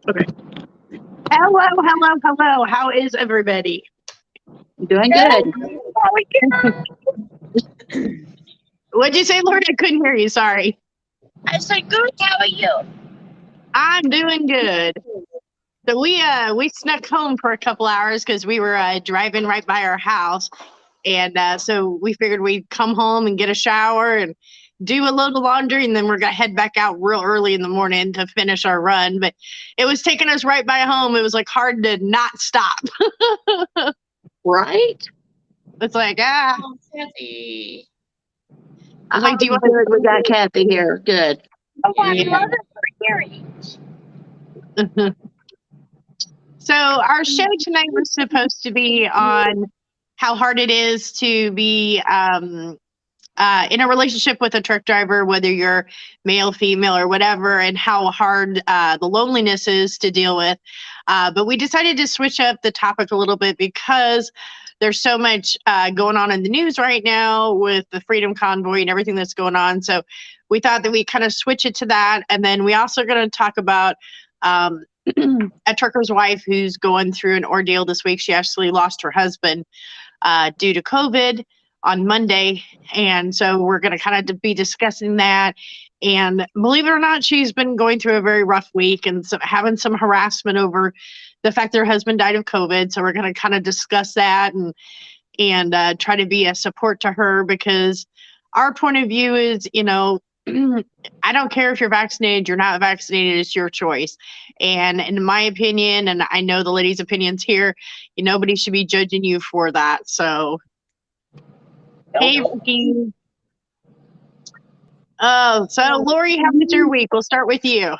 Okay. Hello, hello, hello. How is everybody? Doing Good. good. How are you? What'd you say, Lord? I couldn't hear you. Sorry. I said, good. How are you? I'm doing good. So we snuck home for a couple hours because we were driving right by our house, and so we figured we'd come home and get a shower and do a load of laundry, and then we're gonna head back out real early in the morning to finish our run. But it was taking us right by home. It was like hard to not stop. Right? It's like Oh, Kathy. it's like, do you want? Good. We got Kathy here. Good. Oh, I Yeah. love it for hearing. So our show tonight was supposed to be on how hard it is to be in a relationship with a truck driver, whether you're male, female, or whatever, and how hard the loneliness is to deal with. But we decided to switch up the topic a little bit because there's so much going on in the news right now with the Freedom Convoy and everything that's going on. So we thought that we kind of switch it to that. And then we also going to talk about um, a trucker's wife who's going through an ordeal this week. She actually lost her husband due to COVID on Monday. And so we're going to kind of be discussing that. And believe it or not, she's been going through a very rough week and having some harassment over the fact that her husband died of COVID. So we're going to kind of discuss that and try to be a support to her, because our point of view is, I don't care if you're vaccinated, you're not vaccinated, it's your choice. And in my opinion, and I know the ladies' opinions here, nobody should be judging you for that. So, hey, Ricky. Oh, so Lori, how was your week? We'll start with you.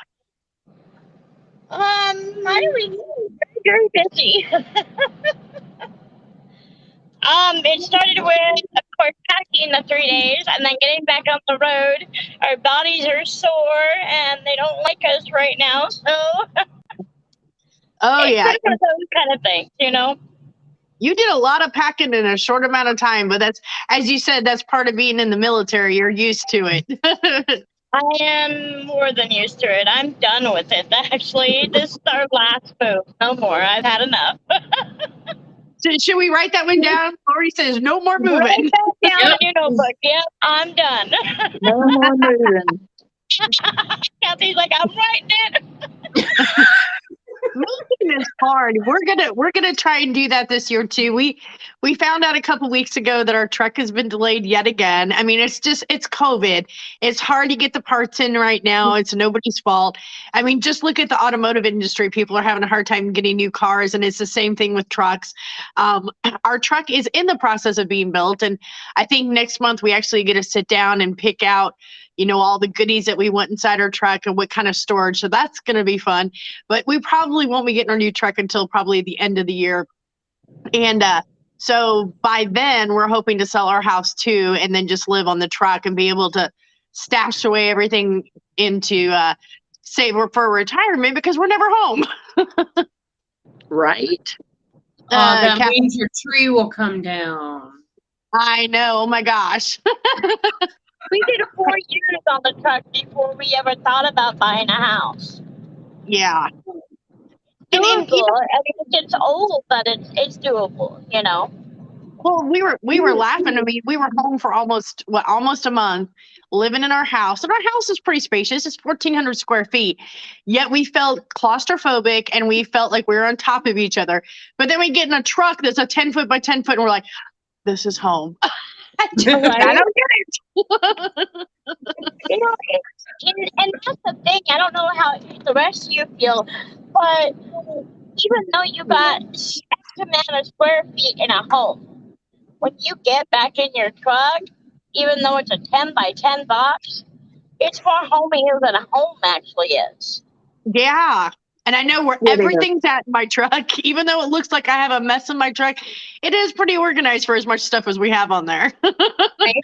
My week is very, very busy. It started with, of course, packing the 3 days and then getting back on the road. Our bodies are sore and they don't like us right now, so Oh, it's yeah. one of those kind of things. You did a lot of packing in a short amount of time, but that's, as you said, that's part of being in the military. You're used to it. I am more than used to it. I'm done with it, actually. This is our last move. No more. I've had enough. So should we write that one down? Lori says no more moving. Write that down in your notebook. Yep, I'm done. No more moving. Kathy's like, I'm writing it. Moving is hard. We're gonna try and do that this year too. We found out a couple weeks ago that our truck has been delayed yet again. I mean, it's COVID. It's hard to get the parts in right now. It's nobody's fault. I mean, just look at the automotive industry. People are having a hard time getting new cars, and it's the same thing with trucks. Our truck is in the process of being built, and I think next month we actually get to sit down and pick out all the goodies that we want inside our truck and what kind of storage. So that's going to be fun. But we probably won't be getting our new truck until probably the end of the year. And so by then, we're hoping to sell our house too, and then just live on the truck and be able to stash away everything into save for retirement, because we're never home. Right. That means your tree will come down. I know. Oh my gosh. We did 4 years on the truck before we ever thought about buying a house. Yeah. Doable. I mean, it's old, but it's doable. Well, we were laughing. I mean, we were home for almost a month, living in our house, and our house is pretty spacious. It's 1,400 square feet. Yet we felt claustrophobic, and we felt like we were on top of each other. But then we get in a truck that's a 10-foot by 10-foot, and we're like, "This is home." I don't get it. And that's the thing. I don't know how the rest of you feel, but even though you got X amount of square feet in a home, when you get back in your truck, even though it's a 10 by 10 box, it's more homier than a home actually is. Yeah. And I know where everything's at in my truck. Even though it looks like I have a mess in my truck, it is pretty organized for as much stuff as we have on there. Right?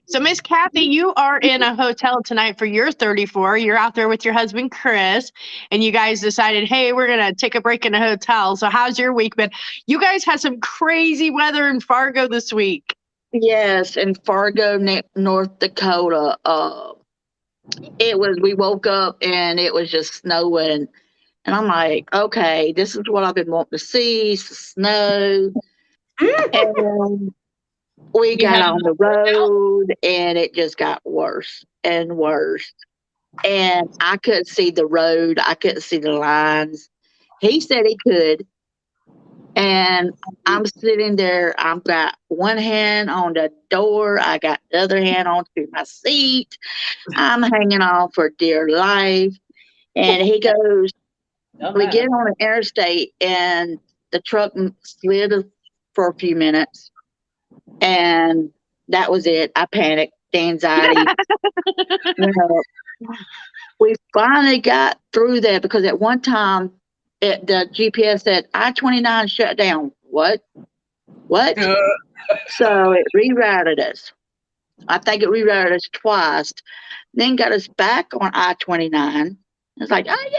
So Miss Kathy, you are in a hotel tonight for your 34. You're out there with your husband, Chris, and you guys decided, hey, we're going to take a break in a hotel. So how's your week been? You guys had some crazy weather in Fargo this week. Yes, in Fargo, North Dakota. we woke up and it was just snowing. And I'm like, okay, this is what I've been wanting to see, snow. And we You got have on the road and it just got worse and worse. And I couldn't see the road. I couldn't see the lines. He said he could. And I'm sitting there. I've got one hand on the door. I got the other hand onto my seat. I'm hanging on for dear life. And he goes, we get on the interstate and the truck slid for a few minutes. And that was it. I panicked, the anxiety. You know, we finally got through there because at one time the GPS said I-29 shut down. What? So it rerouted us. I think it rerouted us twice, then got us back on I-29. It's like, oh yeah,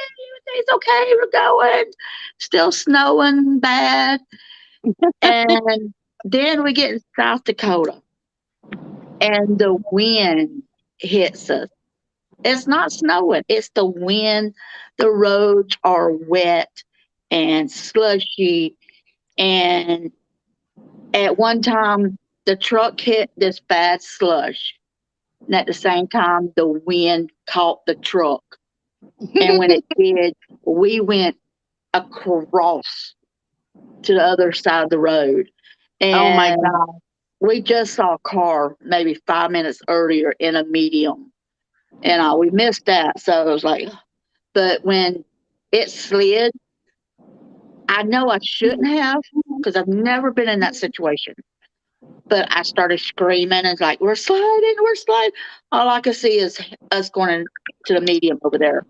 it's okay, we're going. Still snowing bad. And then we get in South Dakota and the wind hits us. It's not snowing, it's the wind. The roads are wet and slushy. And at one time, the truck hit this bad slush. And at the same time, the wind caught the truck. And when it did, we went across to the other side of the road. And Oh my God. we just saw a car maybe 5 minutes earlier in a medium. And we missed that. So it was like, but when it slid, I know I shouldn't have because I've never been in that situation. But I started screaming and it's like, we're sliding. All I could see is us going to the medium over there.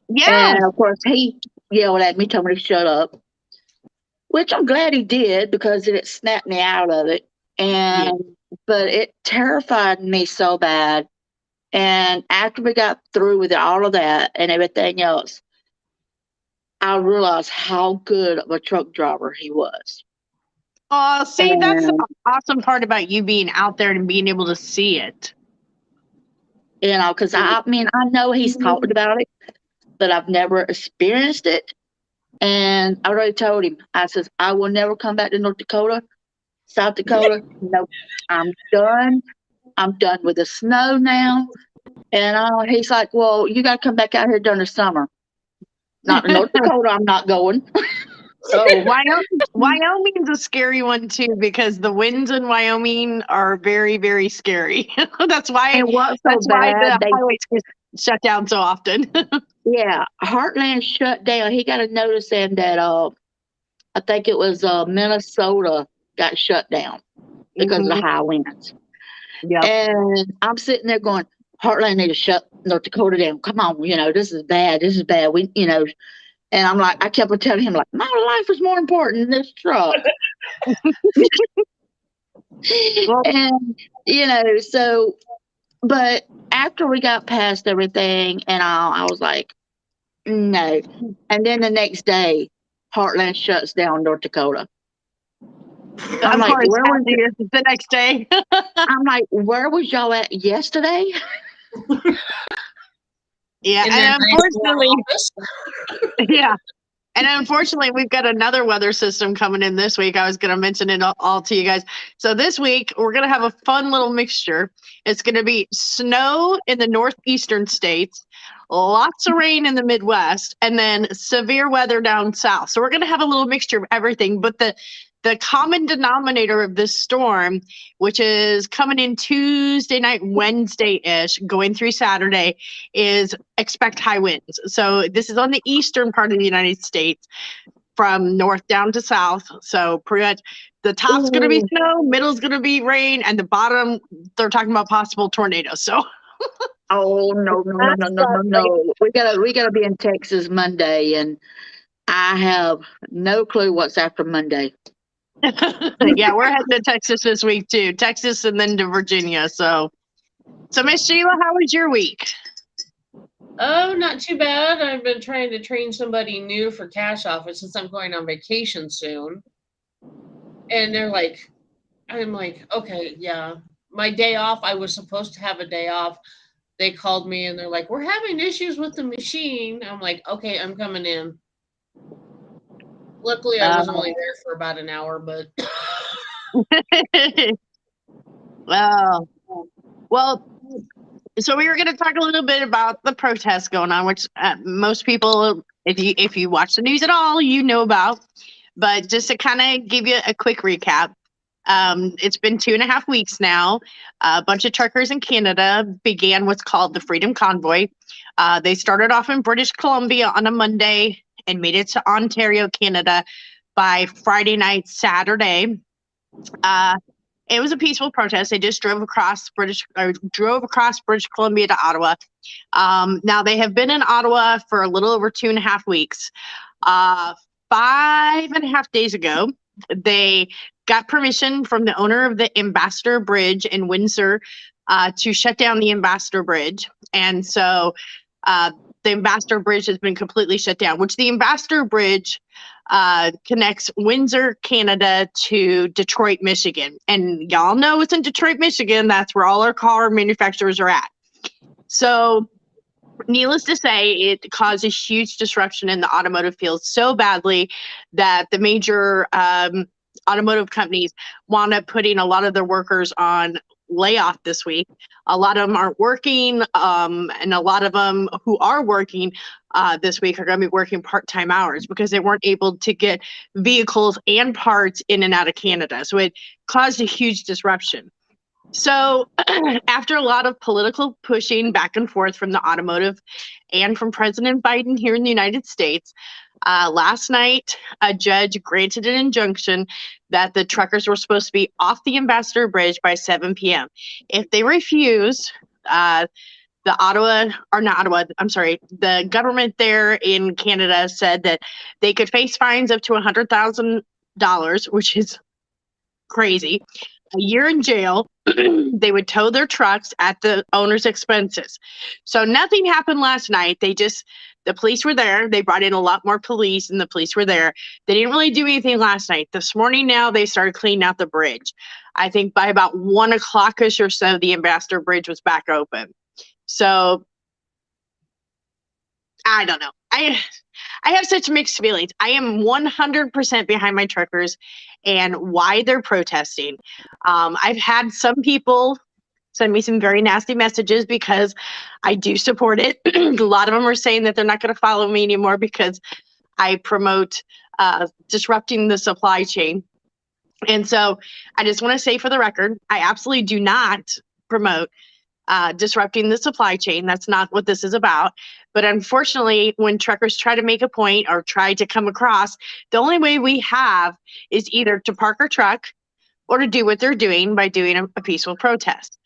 Yeah. And of course, he yelled at me, told me to shut up, which I'm glad he did because it snapped me out of it. But it terrified me so bad. And after we got through with all of that and everything else, I realized how good of a truck driver he was. Oh, see, that's the And, awesome part about you being out there and being able to see it. because I mean, I know he's talked about it, but I've never experienced it. And I already told him, I says, I will never come back to North Dakota, South Dakota. No, I'm done. I'm done with the snow now. And he's like, well, you got to come back out here during the summer. Not in North Dakota, I'm not going. So Wyoming's a scary one too because the winds in Wyoming are very, very scary. That's why And what's so that's why bad, the highways get shut down so often. yeah, Heartland shut down. He got a notice in that I think it was Minnesota got shut down because of the high winds. Yep. And I'm sitting there going, Heartland need to shut North Dakota down. Come on, this is bad. This is bad. And I'm like, I kept on telling him, like, my life is more important than this truck. And, so, but after we got past everything and I was like, no. And then the next day, Heartland shuts down North Dakota. I'm Of like, course, where was the next day. I'm like, where was y'all at yesterday? Yeah, and unfortunately, yeah. And unfortunately, we've got another weather system coming in this week. I was going to mention it all to you guys. So this week, we're going to have a fun little mixture. It's going to be snow in the northeastern states, lots of rain in the Midwest, and then severe weather down south. So we're going to have a little mixture of everything. But the common denominator of this storm, which is coming in Tuesday night, Wednesday-ish, going through Saturday, is expect high winds. So this is on the eastern part of the United States, from north down to south. So pretty much the top's going to be snow, middle's going to be rain, and the bottom, they're talking about possible tornadoes. So. Oh no. We gotta be in Texas Monday, and I have no clue what's after Monday. Yeah, we're heading to Texas this week too. Texas and then to Virginia. So Miss Sheila, how was your week? Oh, not too bad. I've been trying to train somebody new for cash office since I'm going on vacation soon. And I'm like, okay, yeah. My day off, I was supposed to have a day off. they called me and they're like, "We're having issues with the machine." I'm like, "Okay, I'm coming in." Luckily, I was only there for about an hour, but Well, well, so we were going to talk a little bit about the protests going on, which most people, if you watch the news at all, you know about. But just to kind of give you a quick recap, it's been 2.5 weeks now. A bunch of truckers in Canada began what's called the Freedom Convoy. They started off in British Columbia on a Monday and made it to Ontario, Canada by Friday night, Saturday. It was a peaceful protest. They just drove across British Columbia to Ottawa. Now they have been in Ottawa for a little over 2.5 weeks. 5.5 days ago, they got permission from the owner of the Ambassador Bridge in Windsor to shut down the Ambassador Bridge. And so the Ambassador Bridge has been completely shut down, which the Ambassador Bridge connects Windsor, Canada to Detroit, Michigan. And y'all know it's in Detroit, Michigan. That's where all our car manufacturers are at. So needless to say, it caused a huge disruption in the automotive field so badly that the major automotive companies wound up putting a lot of their workers on layoff this week. A lot of them aren't working, and a lot of them who are working this week are going to be working part-time hours because they weren't able to get vehicles and parts in and out of Canada. So it caused a huge disruption. So after a lot of political pushing back and forth from the automotive and from President Biden here in the United States, last night, a judge granted an injunction that the truckers were supposed to be off the Ambassador Bridge by 7 p.m. If they refused, the government there in Canada said that they could face fines up to $100,000, which is crazy. A year in jail. They would tow their trucks at the owner's expenses. So nothing happened last night. The police were there. They brought in a lot more police and the police were there. They didn't really do anything last night. This morning now they started cleaning out the bridge. I think by about 1 o'clock-ish or so, the Ambassador Bridge was back open. So I don't know. I have such mixed feelings. I am 100% behind my truckers and why they're protesting. I've had some people send me some very nasty messages because I do support it. A lot of them are saying that they're not going to follow me anymore because I promote disrupting the supply chain. And so I just want to say for the record, I absolutely do not promote disrupting the supply chain. That's not what this is about. But unfortunately, when truckers try to make a point or try to come across, the only way we have is either to park our truck or to do what they're doing by doing a peaceful protest.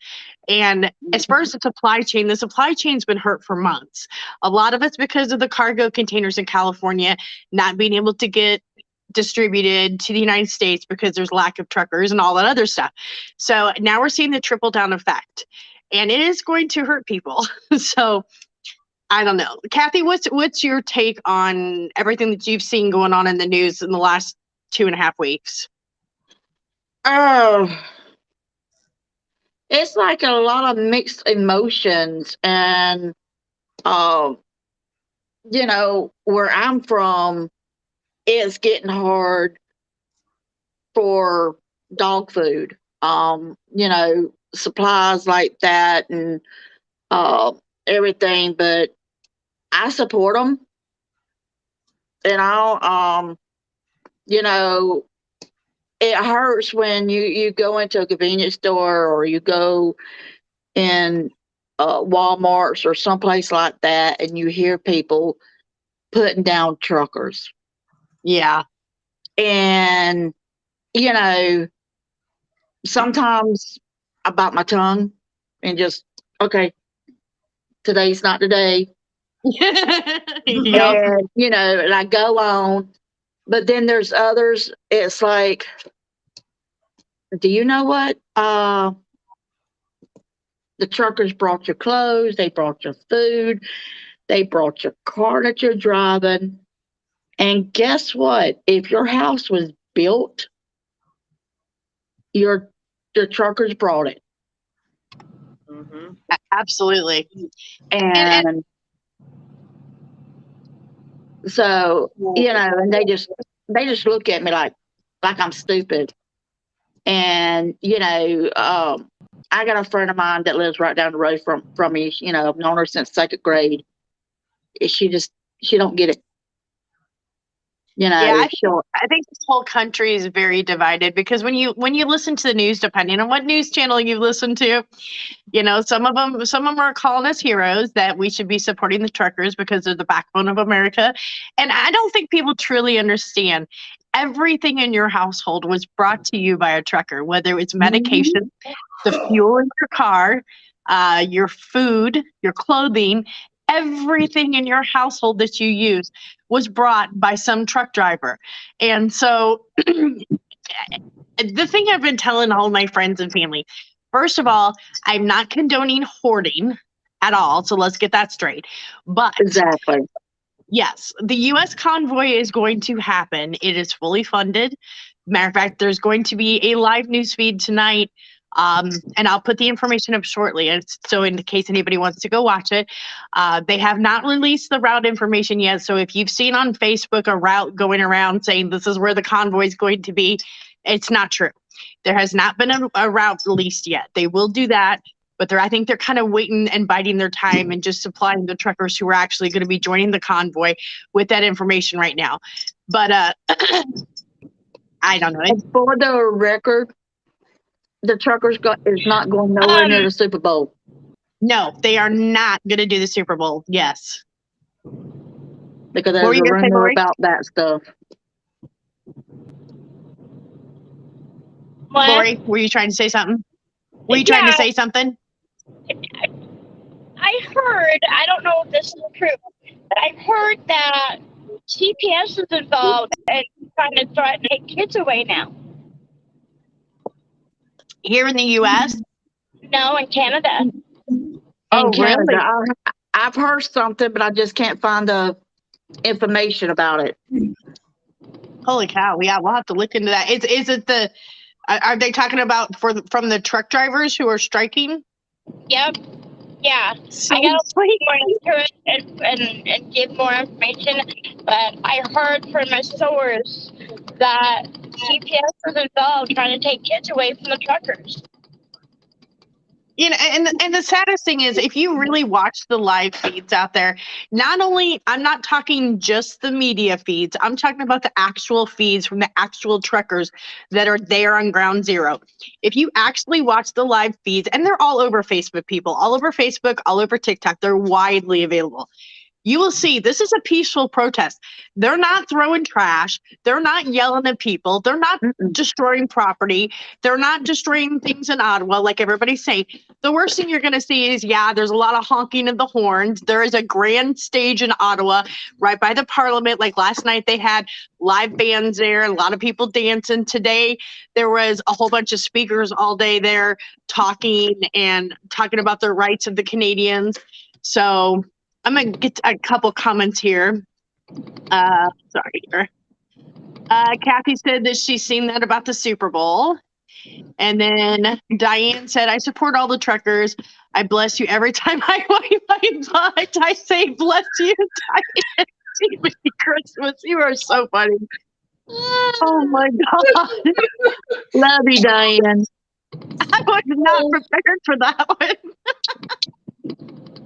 And as far as the supply chain's been hurt for months. A lot of it's because of the cargo containers in California not being able to get distributed to the United States because there's lack of truckers and all that other stuff. So now we're seeing the trickle down effect. And it is going to hurt people. So I don't know. Kathy, what's your take on everything that you've seen going on in the news in the last 2.5 weeks? Oh, it's like a lot of mixed emotions. And, where I'm from, it's getting hard for dog food. Supplies like that and everything, but I support them. And it hurts when you go into a convenience store or you go in Walmarts or someplace like that and you hear people putting down truckers. Yeah. And, sometimes I bite my tongue and just, okay, today's not the day. Yep. And, and I go on. But then there's others, it's like, do you know what? The truckers brought your clothes, they brought your food, they brought your car that you're driving. And guess what? If your house was built, the truckers brought it. Mm-hmm. Absolutely. And so, and they just look at me like I'm stupid. And I got a friend of mine that lives right down the road from me. I've known her since second grade. She don't get it. Yeah, I think this whole country is very divided because when you listen to the news, depending on what news channel you listen to, some of them are calling us heroes, that we should be supporting the truckers because they're the backbone of America. And I don't think people truly understand everything in your household was brought to you by a trucker, whether it's medication, the fuel in your car, your food, your clothing, everything in your household that you use was brought by some truck driver. And so the thing I've been telling all my friends and family, first of all, I'm not condoning hoarding at all. So let's get that straight. But exactly. Yes, the U.S. convoy is going to happen. It is fully funded. Matter of fact, there's going to be a live news feed tonight. And I'll put the information up shortly. So in case anybody wants to go watch it, they have not released the route information yet. So if you've seen on Facebook a route going around saying this is where the convoy is going to be, it's not true. There has not been a route released yet. They will do that, but I think they're kind of waiting and biding their time and just supplying the truckers who are actually going to be joining the convoy with that information right now. But I don't know. And for the record, the truckers is not going nowhere near the Super Bowl. No, they are not going to do the Super Bowl. Yes. Because there's a rumor about that stuff. What? Lori, were you trying to say something? Were you trying to say something? I heard, I don't know if this is true, but I heard that CPS is involved and trying to take kids away now. Here in the U.S.? No, in Canada. Oh, really? I've heard something, but I just can't find the information about it. Holy cow! Yeah, we'll have to look into that. Is it the? Are they talking about from the truck drivers who are striking? Yep. Yeah. I gotta look more into it and give more information. But I heard from a source that CPS was involved trying to take kids away from the truckers. And the saddest thing is, if you really watch the live feeds out there, not only, I'm not talking just the media feeds, I'm talking about the actual feeds from the actual truckers that are there on ground zero. If you actually watch the live feeds, and they're all over Facebook, people, all over Facebook, all over TikTok, they're widely available. You will see this is a peaceful protest. They're not throwing trash. They're not yelling at people. They're not destroying property. They're not destroying things in Ottawa like everybody's saying. The worst thing you're going to see is, there's a lot of honking of the horns. There is a grand stage in Ottawa right by the Parliament. Like last night, they had live bands there, a lot of people dancing. Today, there was a whole bunch of speakers all day there talking about the rights of the Canadians. So I'm going to get a couple comments here. Sorry. Kathy said that she's seen that about the Super Bowl. And then Diane said, I support all the truckers. I bless you every time I wipe my butt. I say, bless you, Diane. Merry Christmas. You are so funny. Oh, my God. Love you, Diane. I was not prepared for that one.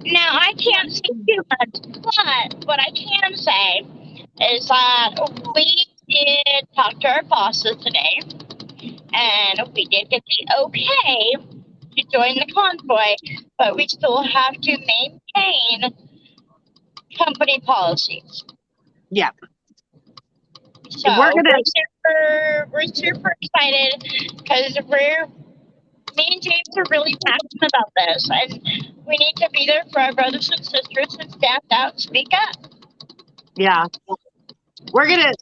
Now, I can't say too much, but what I can say is that we did talk to our bosses today, and we did get the okay to join the convoy, but we still have to maintain company policies. Yeah. So we're super excited because me and James are really passionate about this, and we need to be there for our brothers and sisters and stand out and speak up. Yeah. We're gonna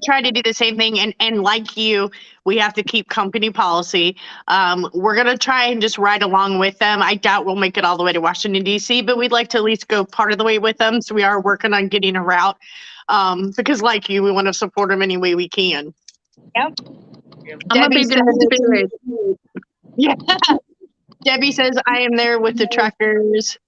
try to do the same thing, and like you, we have to keep company policy. We're gonna try and just ride along with them. I doubt we'll make it all the way to Washington D.C., but we'd like to at least go part of the way with them. So we are working on getting a route, because like you, we want to support them any way we can. Yep. I'm gonna be there in spirit. Yeah. Debbie says, I am there with the truckers.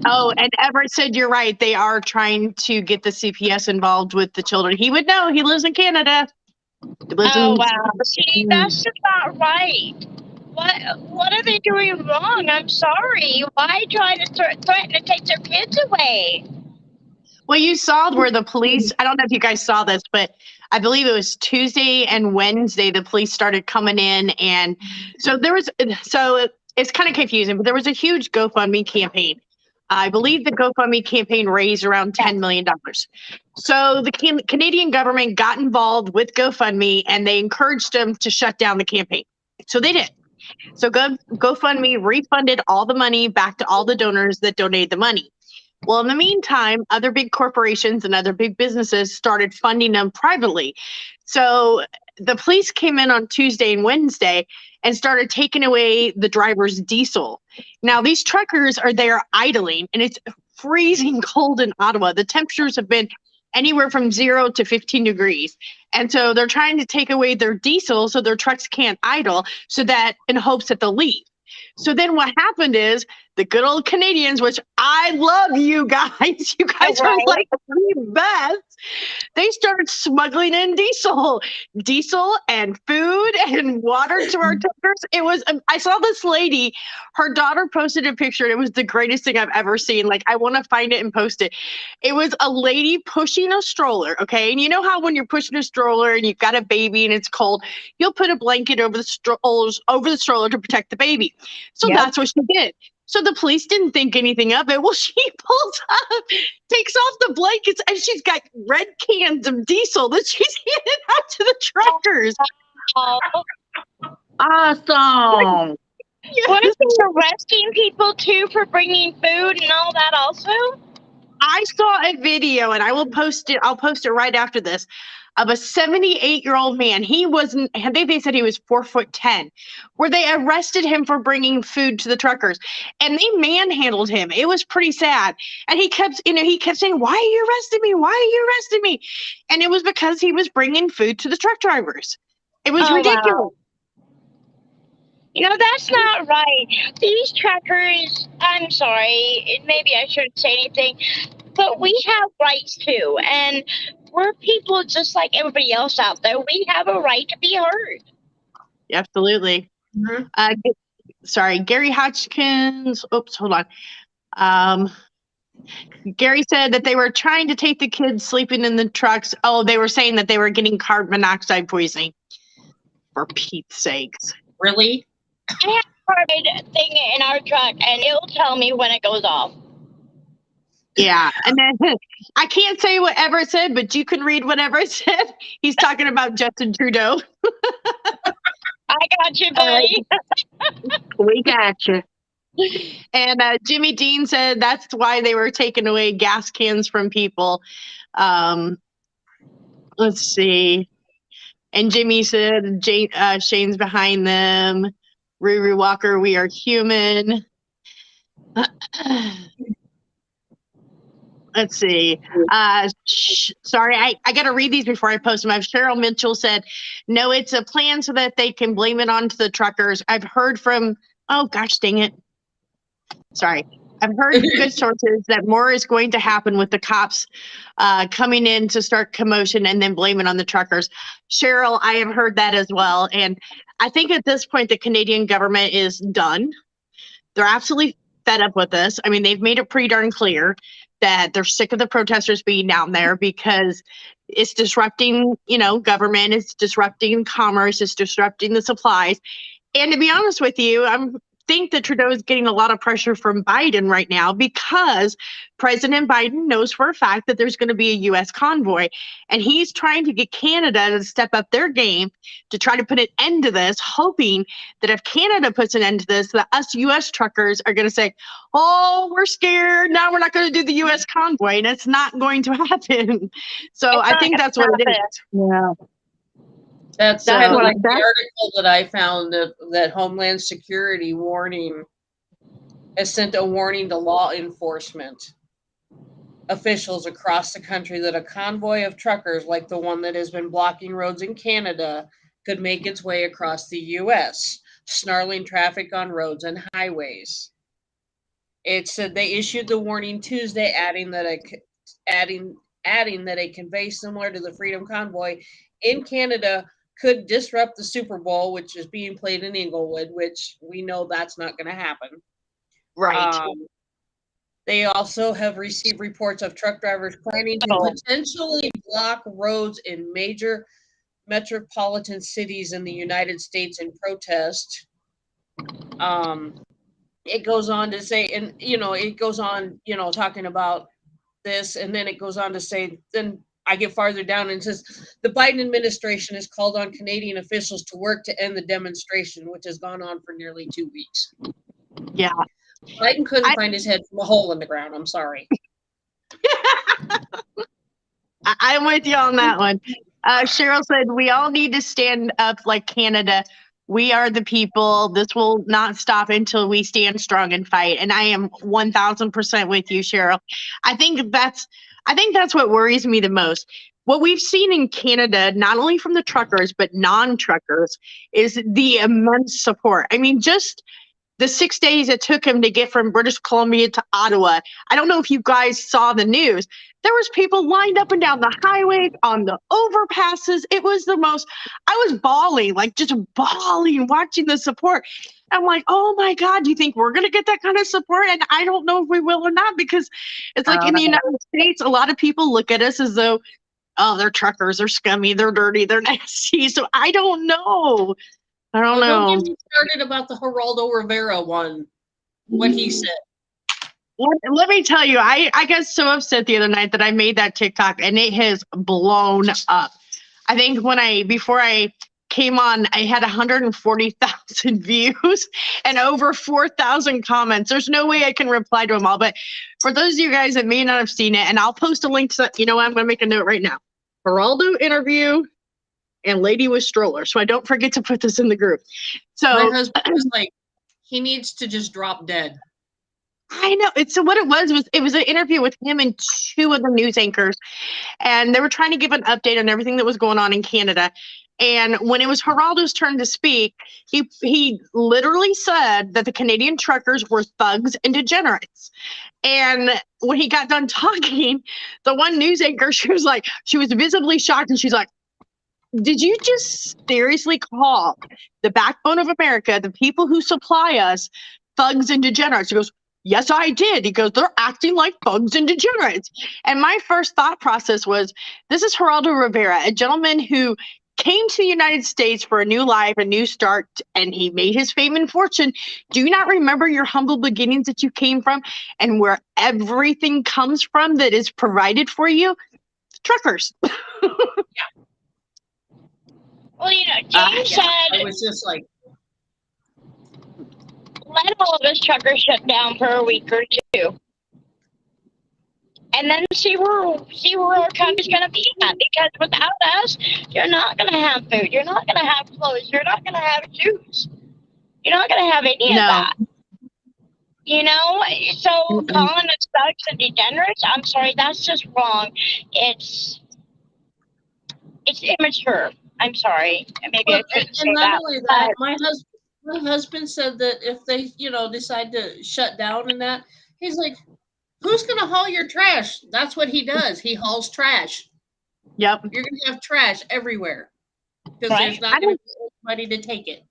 Oh, and Everett said, you're right. They are trying to get the CPS involved with the children. He would know. He lives in Canada. Oh wow! See, that's just not right. What are they doing wrong? I'm sorry. Why try to threaten to take their kids away? Well, you saw where the police, I don't know if you guys saw this, but I believe it was Tuesday and Wednesday, the police started coming in. And so it's kind of confusing, but there was a huge GoFundMe campaign. I believe the GoFundMe campaign raised around $10 million. So the Canadian government got involved with GoFundMe and they encouraged them to shut down the campaign. So they did. So GoFundMe refunded all the money back to all the donors that donated the money. Well, in the meantime, other big corporations and other big businesses started funding them privately. So the police came in on Tuesday and Wednesday and started taking away the driver's diesel. Now, these truckers are there idling, and it's freezing cold in Ottawa. The temperatures have been anywhere from 0 to 15 degrees. And so they're trying to take away their diesel so their trucks can't idle, so that in hopes that they'll leave. So then what happened is the good old Canadians, which I love you guys. You guys are like the best. They started smuggling in diesel and food and water to our truckers. It was, I saw this lady, her daughter posted a picture. And it was the greatest thing I've ever seen. Like, I want to find it and post it. It was a lady pushing a stroller. Okay. And you know how when you're pushing a stroller and you've got a baby and it's cold, you'll put a blanket over the stroller to protect the baby. So that's what she did. So the police didn't think anything of it. Well, she pulls up, takes off the blankets, and she's got red cans of diesel that she's handing out to the truckers. Awesome. Weren't they arresting people too for bringing food and all that also? I saw a video, and I will post it. I'll post it right after this, of a 78-year-old man. He wasn't, I think they said he was 4'10", where they arrested him for bringing food to the truckers, and they manhandled him. It was pretty sad. And he kept saying, why are you arresting me? Why are you arresting me? And it was because he was bringing food to the truck drivers. It was ridiculous. Wow. You know, that's not right. These truckers, I'm sorry, maybe I shouldn't say anything, but we have rights too. And we're people just like everybody else out there. We have a right to be heard. Absolutely. Mm-hmm. Sorry, Gary Hodgkins. Oops, hold on. Gary said that they were trying to take the kids sleeping in the trucks. Oh, they were saying that they were getting carbon monoxide poisoning. For Pete's sakes. Really? I have a carbon thing in our truck, and it'll tell me when it goes off. Yeah, and then I can't say what Everett said, but you can read what Everett said. He's talking about Justin Trudeau. I got you, buddy. We got you. And Jimmy Dean said that's why they were taking away gas cans from people. Let's see. And Jimmy said Shane's behind them. Riri Walker, we are human. Let's see. Sorry, I got to read these before I post them. Cheryl Mitchell said, no, it's a plan so that they can blame it onto the truckers. I've heard from, oh, gosh, dang it. Sorry. I've heard good sources that more is going to happen with the cops coming in to start commotion and then blame it on the truckers. Cheryl, I have heard that as well. And I think at this point, the Canadian government is done. They're absolutely fed up with this. I mean, they've made it pretty darn clear that they're sick of the protesters being down there because it's disrupting, government, it's disrupting commerce, it's disrupting the supplies. And to be honest with you, I think that Trudeau is getting a lot of pressure from Biden right now because President Biden knows for a fact that there's going to be a U.S. convoy, and he's trying to get Canada to step up their game to try to put an end to this, hoping that if Canada puts an end to this, that us U.S. truckers are going to say, oh, we're scared. Now we're not going to do the U.S. convoy, and it's not going to happen. So I think that's what it is. Yeah. That's like the article that I found that Homeland Security has sent a warning to law enforcement officials across the country that a convoy of truckers like the one that has been blocking roads in Canada could make its way across the U.S. snarling traffic on roads and highways. It said they issued the warning Tuesday, adding that a convoy similar to the Freedom Convoy in Canada could disrupt the Super Bowl, which is being played in Inglewood, which we know that's not going to happen. Right. They also have received reports of truck drivers planning to potentially block roads in major metropolitan cities in the United States in protest. It goes on to say, and it goes on, talking about this, and then it goes on to say, then I get farther down and says the Biden administration has called on Canadian officials to work to end the demonstration, which has gone on for nearly 2 weeks. Yeah. Biden couldn't find his head from a hole in the ground. I'm sorry. I'm with you on that one. Cheryl said, we all need to stand up like Canada. We are the people. This will not stop until we stand strong and fight. And I am 1000% with you, Cheryl. I think that's what worries me the most. What we've seen in Canada, not only from the truckers, but non-truckers, is the immense support. I mean, just the 6 days it took him to get from British Columbia to Ottawa. I don't know if you guys saw the news. There was people lined up and down the highway, on the overpasses. It was the most, I was bawling, like just bawling, watching the support. I'm like, oh my God, do you think we're going to get that kind of support? And I don't know if we will or not, because it's like in the United States, a lot of people look at us as though, oh, they're truckers, they're scummy, they're dirty, they're nasty. So I don't know. Don't get me started about the Geraldo Rivera one, what he said. Let me tell you, I got so upset the other night that I made that TikTok and it has blown up. I think before I came on, I had 140,000 views and over 4,000 comments. There's no way I can reply to them all. But for those of you guys that may not have seen it, and I'll post a link to, I'm going to make a note right now. Geraldo interview and lady with stroller. So I don't forget to put this in the group. So my husband was like, he needs to just drop dead. I know. So what it was an interview with him and 2 of the news anchors, and they were trying to give an update on everything that was going on in Canada. And when it was Geraldo's turn to speak, he literally said that the Canadian truckers were thugs and degenerates. And when he got done talking, the one news anchor, she was visibly shocked, and she's like, did you just seriously call the backbone of America, the people who supply us, thugs and degenerates? He goes, yes, I did. He goes, they're acting like thugs and degenerates. And my first thought process was, this is Geraldo Rivera, a gentleman who came to the United States for a new life, a new start, and he made his fame and fortune. Do you not remember your humble beginnings that you came from and where everything comes from that is provided for you? Truckers. Well, James said, I was just like, let all of us truckers shut down for a week or 2. And then see where our country's going to be at. Because without us, you're not going to have food. You're not going to have clothes. You're not going to have shoes. You're not going to have any of that. So calling us thugs and degenerates, I'm sorry, that's just wrong. It's immature. I'm sorry. Maybe I shouldn't say not that. only that, my husband said that if they, decide to shut down and that, he's like, who's going to haul your trash? That's what he does. He hauls trash. Yep. You're going to have trash everywhere because there's not going to be anybody to take it.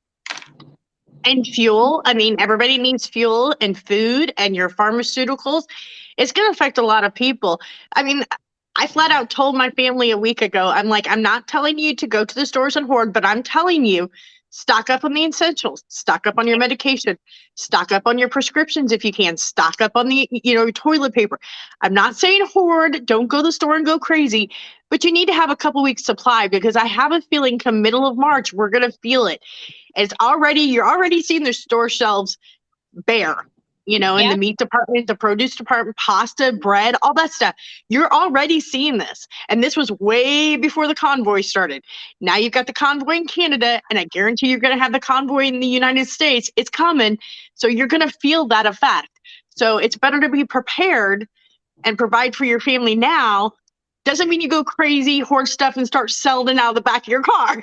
And fuel. I mean, everybody needs fuel and food and your pharmaceuticals. It's going to affect a lot of people. I mean, I flat out told my family a week ago, I'm like, I'm not telling you to go to the stores and hoard, but I'm telling you, stock up on the essentials, stock up on your medication, stock up on your prescriptions if you can, stock up on the, toilet paper. I'm not saying hoard, don't go to the store and go crazy, but you need to have a couple weeks supply, because I have a feeling come middle of March, we're going to feel it. You're already seeing the store shelves bare. In the meat department, the produce department, pasta, bread, all that stuff. You're already seeing this. And this was way before the convoy started. Now you've got the convoy in Canada, and I guarantee you're going to have the convoy in the United States. It's coming. So you're going to feel that effect. So it's better to be prepared and provide for your family now. Doesn't mean you go crazy, hoard stuff, and start selling out of the back of your car.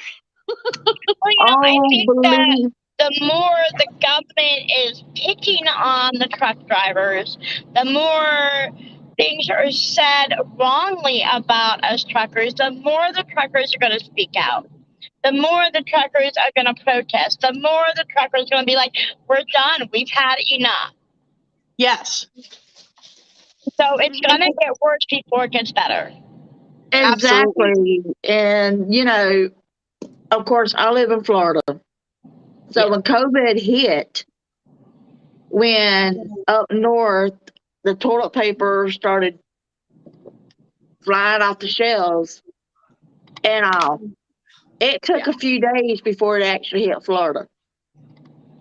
Well, I think that the more the government is picking on the truck drivers, the more things are said wrongly about us truckers, the more the truckers are going to speak out. The more the truckers are going to protest, the more the truckers are going to be like, we're done. We've had enough. Yes. So it's going to get worse before it gets better. Exactly. And, you know, of course, I live in Florida. So when COVID hit, when up north, the toilet paper started flying off the shelves and all. It took a few days before it actually hit Florida.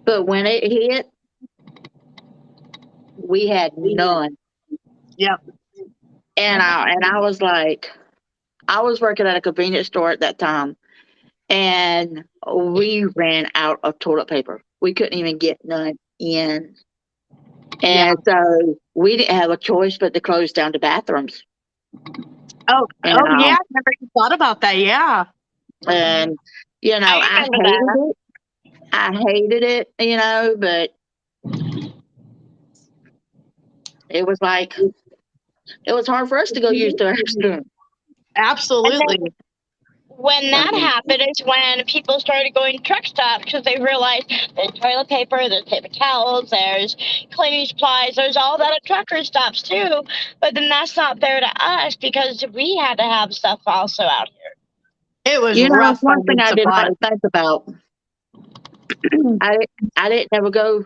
But when it hit, we had none. Yep. And I was like, I was working at a convenience store at that time, and we ran out of toilet paper. We couldn't even get none in. And so we didn't have a choice but to close down the bathrooms. Yeah, I never even thought about that. Yeah. And, you know, I hated it, you know, but it was like, it was hard for us to go use the restroom. Absolutely. When that happened is when people started going to truck stops because they realized there's toilet paper, there's paper towels, there's cleaning supplies, there's all that at trucker stops too. But then that's not fair to us because we had to have stuff also out here. It was rough. One thing I did not think about, I didn't ever go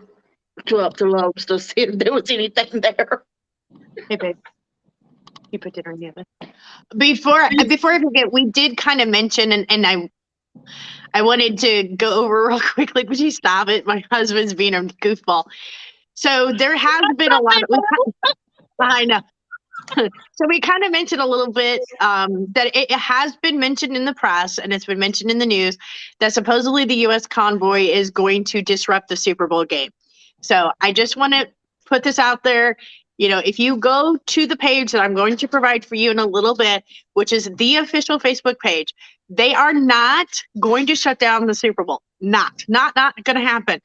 up to Lowe's to see if there was anything there. Hey, babe. You put dinner in the oven. Before I forget, we did kind of mention, and I wanted to go over real quickly. Would you stop it? My husband's being a goofball. So there has been a lot of. I know. So we kind of mentioned a little bit that it has been mentioned in the press and it's been mentioned in the news that supposedly the U.S. convoy is going to disrupt the Super Bowl game. So I just want to put this out there. You know, if you go to the page that I'm going to provide for you in a little bit, which is the official Facebook page, they are not going to shut down the Super Bowl. Not going to happen.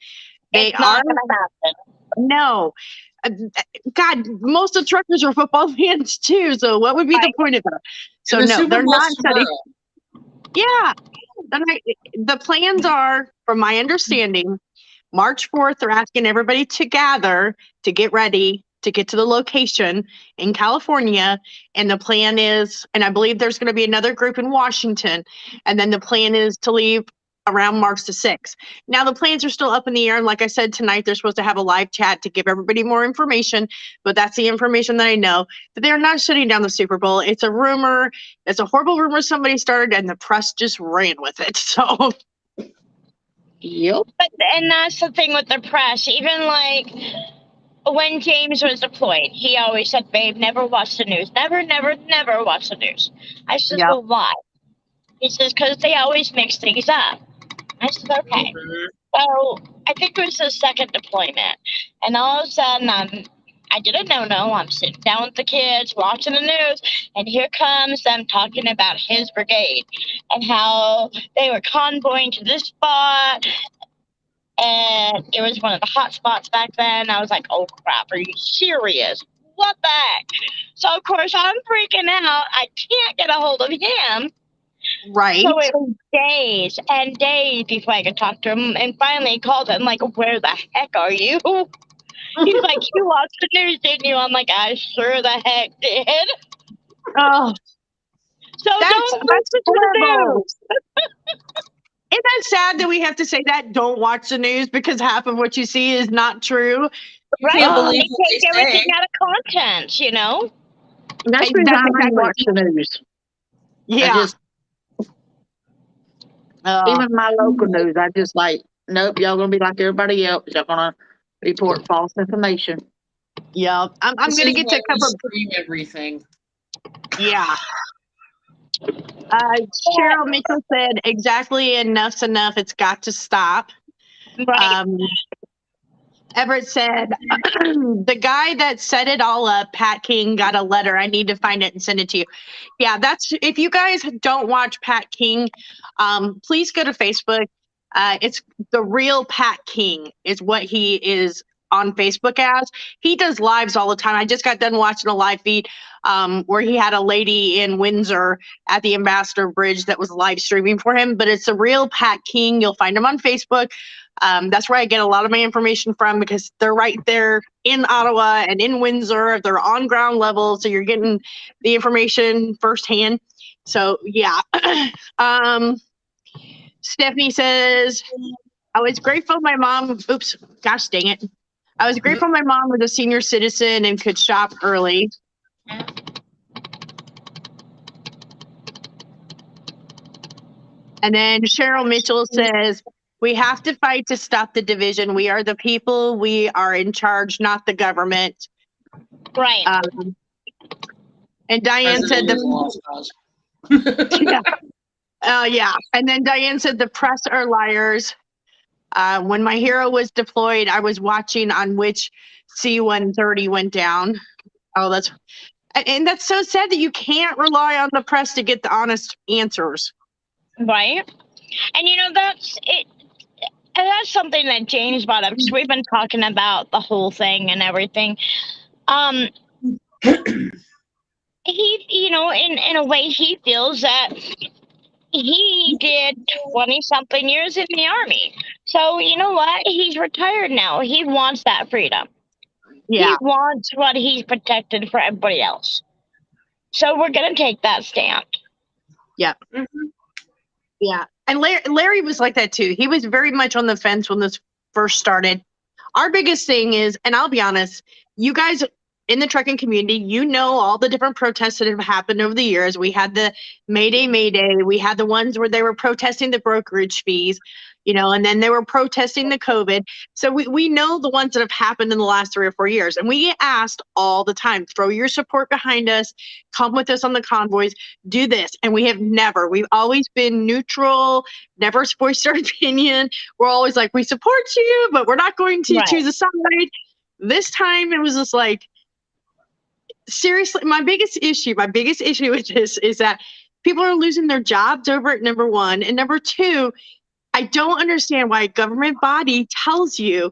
It's not going to happen. No. God, most of the truckers are football fans too. So what would be the point of that? So no, they're not studying. Yeah. The plans are, from my understanding, March 4th, they're asking everybody to gather to get ready to get to the location in California. And the plan is, and I believe there's going to be another group in Washington. And then the plan is to leave around March the 6th. Now the plans are still up in the air. And like I said, tonight, they're supposed to have a live chat to give everybody more information, but that's the information that I know, that they're not shutting down the Super Bowl. It's a rumor. It's a horrible rumor somebody started and the press just ran with it. So. Yep. And that's the thing with the press, even like when James was deployed, he always said, babe, never watch the news. Never watch the news. I said, well, why? He says, because they always mix things up. I said, okay. So I think it was the second deployment. And all of a sudden, I did a no-no. I'm sitting down with the kids, watching the news, and here comes them talking about his brigade and how they were convoying to this spot. And it was one of the hot spots back then. I was like, oh, crap, are you serious? What the heck? So, of course, I'm freaking out. I can't get a hold of him. Right. So it was days and days before I could talk to him. And finally he called him, like, where the heck are you? He's like, you watched the news, didn't you? I'm like, I sure the heck did. Oh. So don't listen to the news. Isn't that sad that we have to say that? Don't watch the news because half of what you see is not true. Right. Can't believe they take everything out of content, you know? That's the reason I don't watch the news. Yeah. Even my local news, I just like, nope, y'all gonna be like everybody else. Y'all gonna report false information. Yeah, I'm gonna get to cover everything. Yeah. Cheryl Mitchell said exactly, enough's enough. It's got to stop. Right. Everett said the guy that set it all up, Pat King, got a letter. I need to find it and send it to you. Yeah, that's, if you guys don't watch Pat King, please go to Facebook. It's the real Pat King is what he is on Facebook as. He does lives all the time. I just got done watching a live feed where he had a lady in Windsor at the Ambassador Bridge that was live streaming for him. But it's the real Pat King. You'll find him on Facebook. That's where I get a lot of my information from because they're right there in Ottawa and in Windsor. They're on ground level, so you're getting the information firsthand. So yeah. Stephanie says, I was grateful my mom, oops, gosh dang it. I was grateful my mom was a senior citizen and could shop early. And then Cheryl Mitchell says, we have to fight to stop the division. We are the people. We are in charge, not the government. Right. And Diane said, yeah. And then Diane said, the press are liars. When my hero was deployed, I was watching on which C-130 went down. Oh, and that's so sad that you can't rely on the press to get the honest answers. Right. And that's it. And that's something that James brought up because we've been talking about the whole thing and everything. He, in a way, he feels that he did 20-something years in the Army. So, you know what? He's retired now. He wants that freedom. Yeah. He wants what he's protected for everybody else. So we're going to take that stand. Yeah. Mm-hmm. Yeah. And Larry was like that too. He was very much on the fence when this first started. Our biggest thing is, and I'll be honest, you guys in the trucking community, you know all the different protests that have happened over the years. We had the May Day. We had the ones where they were protesting the brokerage fees, and then they were protesting the COVID. So we know the ones that have happened in the last 3 or 4 years. And we get asked all the time, throw your support behind us, come with us on the convoys, do this. And we've always been neutral, never voiced our opinion. We're always like, we support you, but we're not going to choose a side. This time it was just like, seriously, my biggest issue with this is that people are losing their jobs over it, number one. And number two, I don't understand why a government body tells you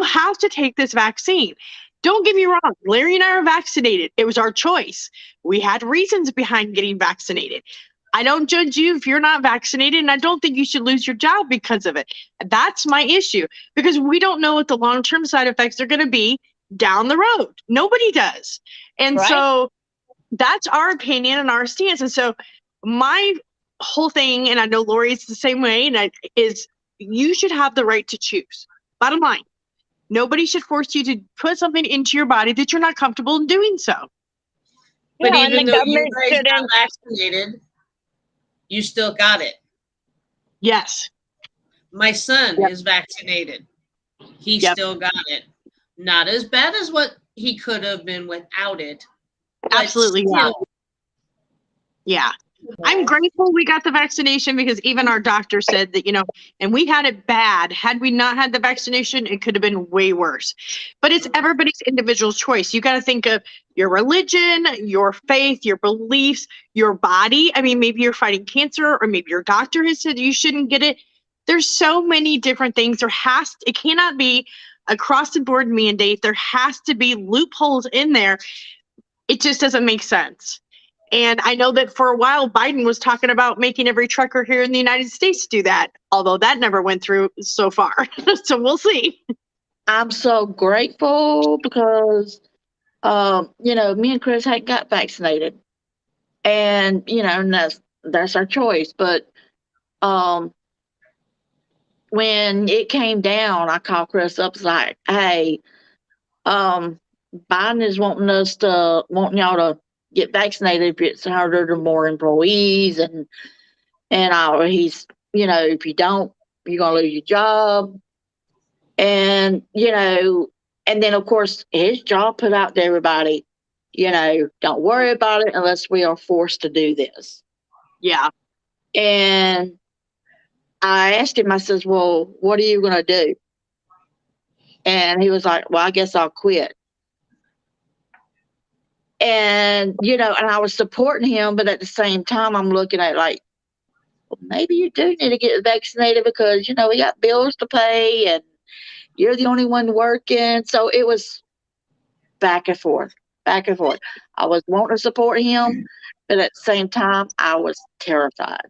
have to take this vaccine. Don't get me wrong. Larry and I are vaccinated. It was our choice. We had reasons behind getting vaccinated. I don't judge you if you're not vaccinated, and I don't think you should lose your job because of it. That's my issue, because we don't know what the long-term side effects are going to be down the road. Nobody does. And so that's our opinion and our stance. And so my whole thing, and I know Lori's the same way, is you should have the right to choose. Bottom line, nobody should force you to put something into your body that you're not comfortable in doing so. But even though you guys got vaccinated, you still got it. Yes. My son is vaccinated. He still got it. Not as bad as what he could have been without it. Absolutely not. Yeah. I'm grateful we got the vaccination, because even our doctor said that, and we had it bad. Had we not had the vaccination, it could have been way worse. But it's everybody's individual choice. You got to think of your religion, your faith, your beliefs, your body. I mean, maybe you're fighting cancer, or maybe your doctor has said you shouldn't get it. There's so many different things. It cannot be across the board mandate. There has to be loopholes in there. It just doesn't make sense. And I know that for a while, Biden was talking about making every trucker here in the United States do that, although that never went through so far. So we'll see. I'm so grateful because, me and Chris hadn't got vaccinated. And, and that's our choice. But when it came down, I called Chris up, was like, hey, Biden is wanting y'all to get vaccinated if it's harder to more employees, and he's, if you don't, you're gonna lose your job. And and then of course his job put out to everybody, don't worry about it unless we are forced to do this. Yeah. And I asked him, I says, well, what are you gonna do? And he was like, well, I guess I'll quit. And, and I was supporting him, but at the same time, I'm looking at like, well, maybe you do need to get vaccinated because, we got bills to pay and you're the only one working. So it was back and forth, back and forth. I was wanting to support him, but at the same time, I was terrified.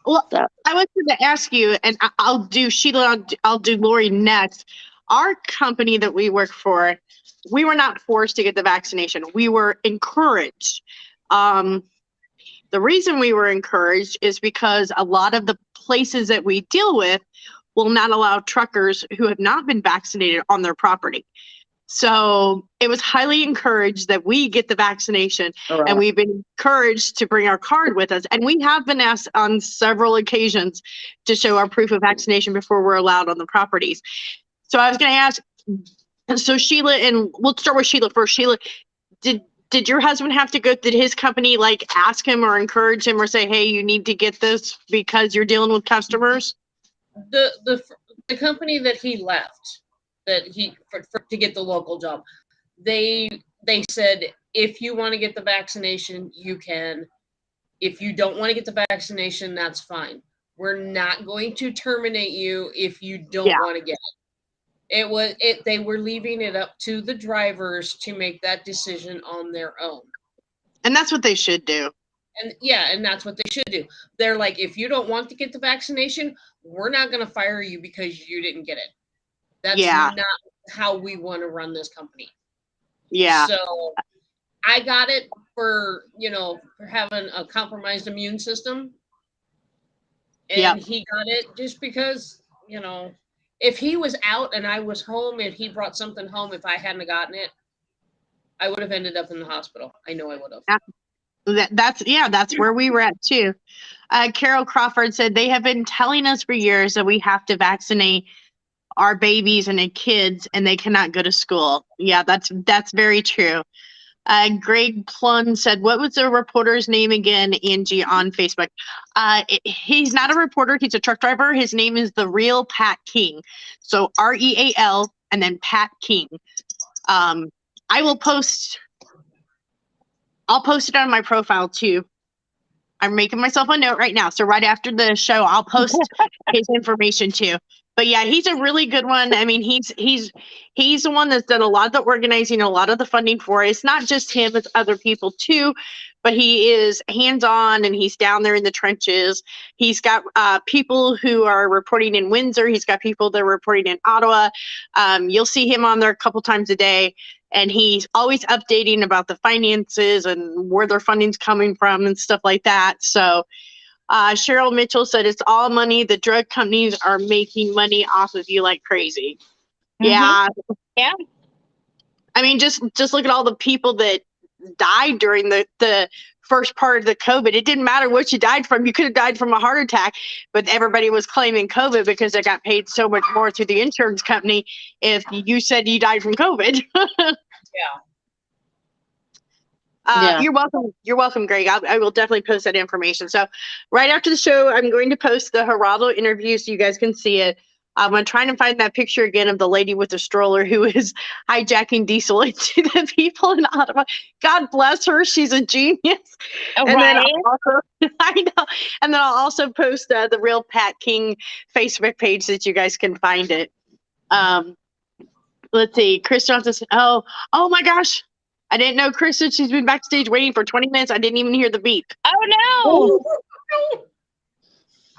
Well, so. I was going to ask you, and I'll do Sheila, I'll do Lori next. Our company that we work for, we were not forced to get the vaccination. We were encouraged. The reason we were encouraged is because a lot of the places that we deal with will not allow truckers who have not been vaccinated on their property. So it was highly encouraged that we get the vaccination, and we've been encouraged to bring our card with us. And we have been asked on several occasions to show our proof of vaccination before we're allowed on the properties. So I was going to ask, so Sheila, and we'll start with Sheila first. Sheila, did your husband have to go, did his company ask him or encourage him or say, hey, you need to get this because you're dealing with customers? The company that he left, that he to get the local job, they said, if you want to get the vaccination, you can. If you don't want to get the vaccination, that's fine. We're not going to terminate you if you don't want to get it. They were leaving it up to the drivers to make that decision on their own. And that's what they should do. And that's what they should do. They're like, if you don't want to get the vaccination, we're not going to fire you because you didn't get it. That's not how we want to run this company. Yeah. So I got it for having a compromised immune system. And he got it just because, if he was out and I was home and he brought something home, if I hadn't gotten it, I would have ended up in the hospital. I know I would have. That's where we were at too. Carol Crawford said they have been telling us for years that we have to vaccinate our babies and the kids and they cannot go to school. Yeah, that's very true. Greg Plum said, what was the reporter's name again, Angie, on Facebook? He's not a reporter. He's a truck driver. His name is The Real Pat King. So REAL and then Pat King. I'll post it on my profile too. I'm making myself a note right now. So right after the show, I'll post his information too. But yeah, he's a really good one. I mean, he's the one that's done a lot of the organizing, a lot of the funding for it. It's not just him, it's other people too. But he is hands-on and he's down there in the trenches. He's got people who are reporting in Windsor. He's got people that are reporting in Ottawa. You'll see him on there a couple times a day. And he's always updating about the finances and where their funding's coming from and stuff like that. So Cheryl Mitchell said, it's all money. The drug companies are making money off of you like crazy. Mm-hmm. Yeah. I mean, just look at all the people that died during the first part of the COVID. It didn't matter what you died from. You could have died from a heart attack, but everybody was claiming COVID because they got paid so much more through the insurance company if you said you died from COVID. You're welcome. You're welcome, Greg. I will definitely post that information. So right after the show, I'm going to post the Geraldo interview so you guys can see it. I'm trying to find that picture again of the lady with the stroller who is hijacking diesel into the people in Ottawa. God bless her. She's a genius. Oh, and right. then I know. And then I'll also post the Real Pat King Facebook page so that you guys can find it. Let's see. Chris Johnson said, oh my gosh. I didn't know Chris said she's been backstage waiting for 20 minutes. I didn't even hear the beep. Oh, no.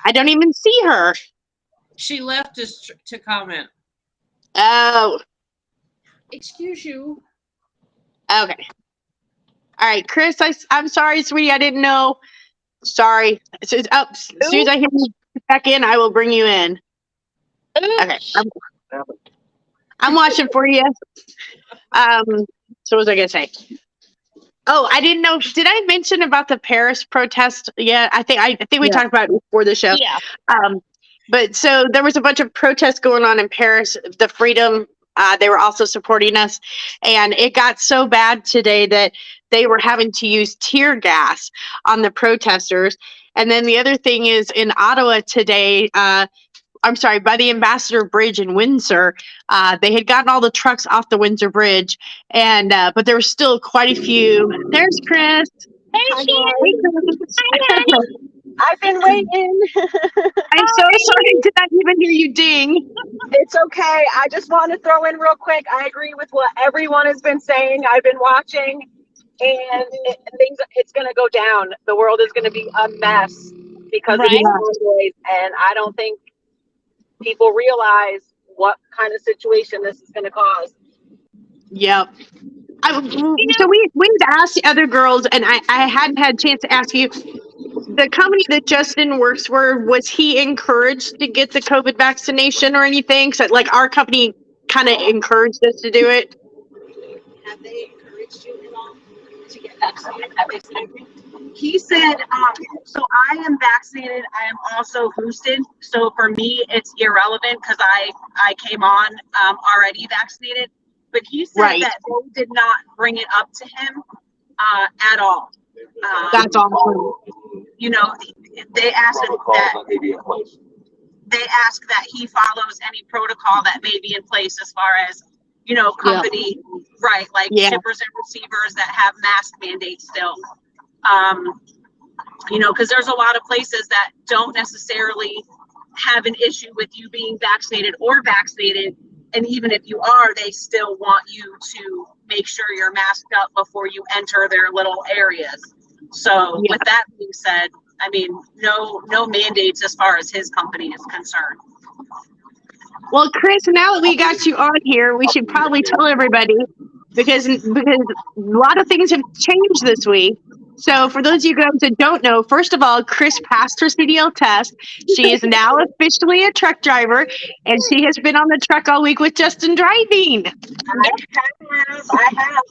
I don't even see her. She left us to comment. Oh. Excuse you. Okay. All right, Chris, I'm sorry, sweetie. I didn't know. Sorry. As soon as I hear you back in, I will bring you in. Oops. Okay. I'm watching for you. So what was I going to say? Oh, I didn't know. Did I mention about the Paris protest? Yeah, I think we talked about it before the show. Yeah. But so there was a bunch of protests going on in Paris, the freedom. They were also supporting us. And it got so bad today that they were having to use tear gas on the protesters. And then the other thing is in Ottawa today, by the Ambassador Bridge in Windsor, they had gotten all the trucks off the Windsor Bridge. And but there were still quite a few. There's Chris. Hey, Chris. I've been waiting. I'm so sorry to not even hear you ding. It's okay. I just want to throw in real quick. I agree with what everyone has been saying. I've been watching, and it's going to go down. The world is going to be a mess because of these boys, and I don't think people realize what kind of situation this is going to cause. Yep. So we've asked the other girls, and I hadn't had a chance to ask you. The company that Justin works for, was he encouraged to get the COVID vaccination or anything? So, like, our company kind of encouraged us to do it. Have they encouraged you at all to get vaccinated? Have they said? He said, so I am vaccinated. I am also boosted. So for me, it's irrelevant because I came on already vaccinated. But he said that they did not bring it up to him at all. That's awesome. You know, they asked that he follows any protocol that may be in place as far as, you know, company, like shippers and receivers that have mask mandates still. You know, because there's a lot of places that don't necessarily have an issue with you being vaccinated or vaccinated. And even if you are, they still want you to make sure you're masked up before you enter their little areas. So with that being said, I mean, no mandates as far as his company is concerned. Well, Chris, now that we got you on here, we should probably tell everybody because a lot of things have changed this week. So for those of you guys that don't know, first of all, Chris passed her CDL test. She is now officially a truck driver, and she has been on the truck all week with Justin driving. I have.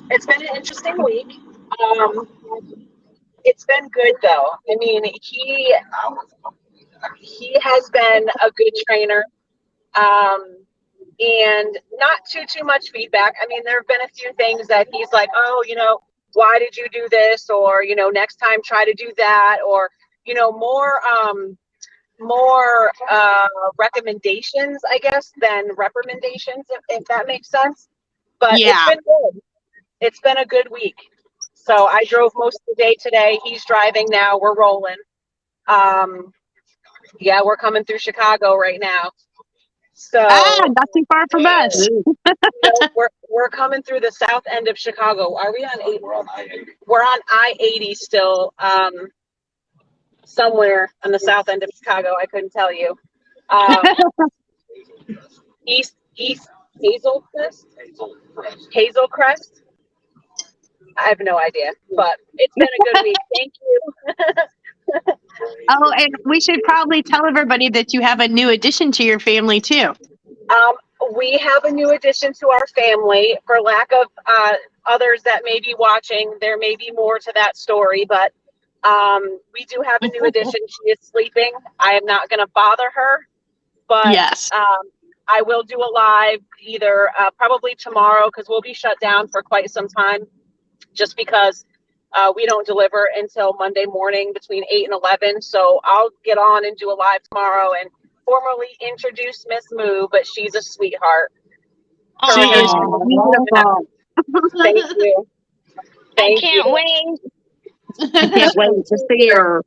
It's been an interesting week. It's been good though. I mean, he has been a good trainer. And not too much feedback. I mean, there have been a few things that he's like, oh, you know, why did you do this? Or, you know, next time try to do that. Or, you know, more recommendations, I guess, than recommendations, if that makes sense. But it's been good. It's been a good week. So I drove most of the day today. He's driving now. We're rolling. Yeah, we're coming through Chicago right now. So not too far from us. we're coming through the south end of Chicago. Are we on 8? We're on I-80 still. Somewhere on the south end of Chicago. I couldn't tell you. East Hazelcrest. I have no idea, but it's been a good week. Thank you. Oh, and we should probably tell everybody that you have a new addition to your family too. We have a new addition to our family. For lack of others that may be watching, there may be more to that story, but we do have a new addition. She is sleeping. I am not going to bother her, but I will do a live either probably tomorrow because we'll be shut down for quite some time just because we don't deliver until Monday morning between 8 and 11. So I'll get on and do a live tomorrow and formally introduce Miss Moo, but she's a sweetheart. She is beautiful. Thank you. I can't wait. I can't wait to see her.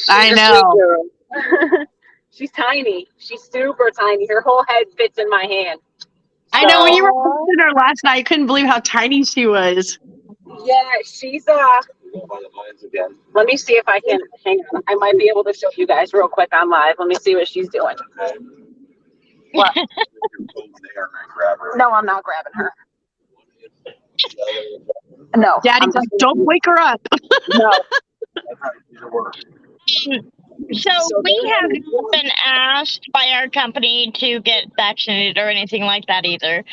I know. She's tiny. She's super tiny. Her whole head fits in my hand. I know when you were with her last night, I couldn't believe how tiny she was. Yeah, she's let me see if I can hang on. I might be able to show you guys real quick on live. Let me see what she's doing. What? No, I'm not grabbing her. No. Daddy's like, don't wake her up. No. So we have not been asked by our company to get vaccinated or anything like that either.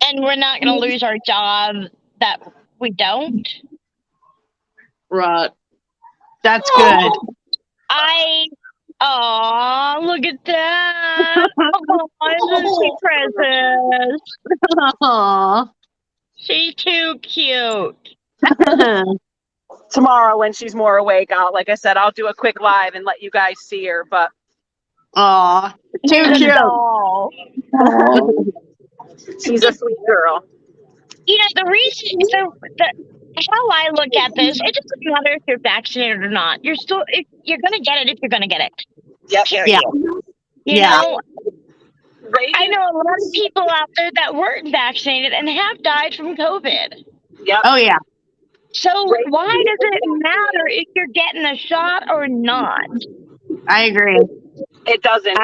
And we're not going to lose our job that we don't. Right. That's good. Look at that. Isn't she precious? Aww. She's too cute. Tomorrow when she's more awake, like I said, I'll do a quick live and let you guys see her, but aw, too cute. She's a sweet girl. the reason, how I look at this, it doesn't matter if you're vaccinated or not. You're going to get it if you're going to get it. Yep. Period. Yeah. I know a lot of people out there that weren't vaccinated and have died from COVID. Yep. Oh yeah. So why does it matter if you're getting a shot or not? I agree. It doesn't.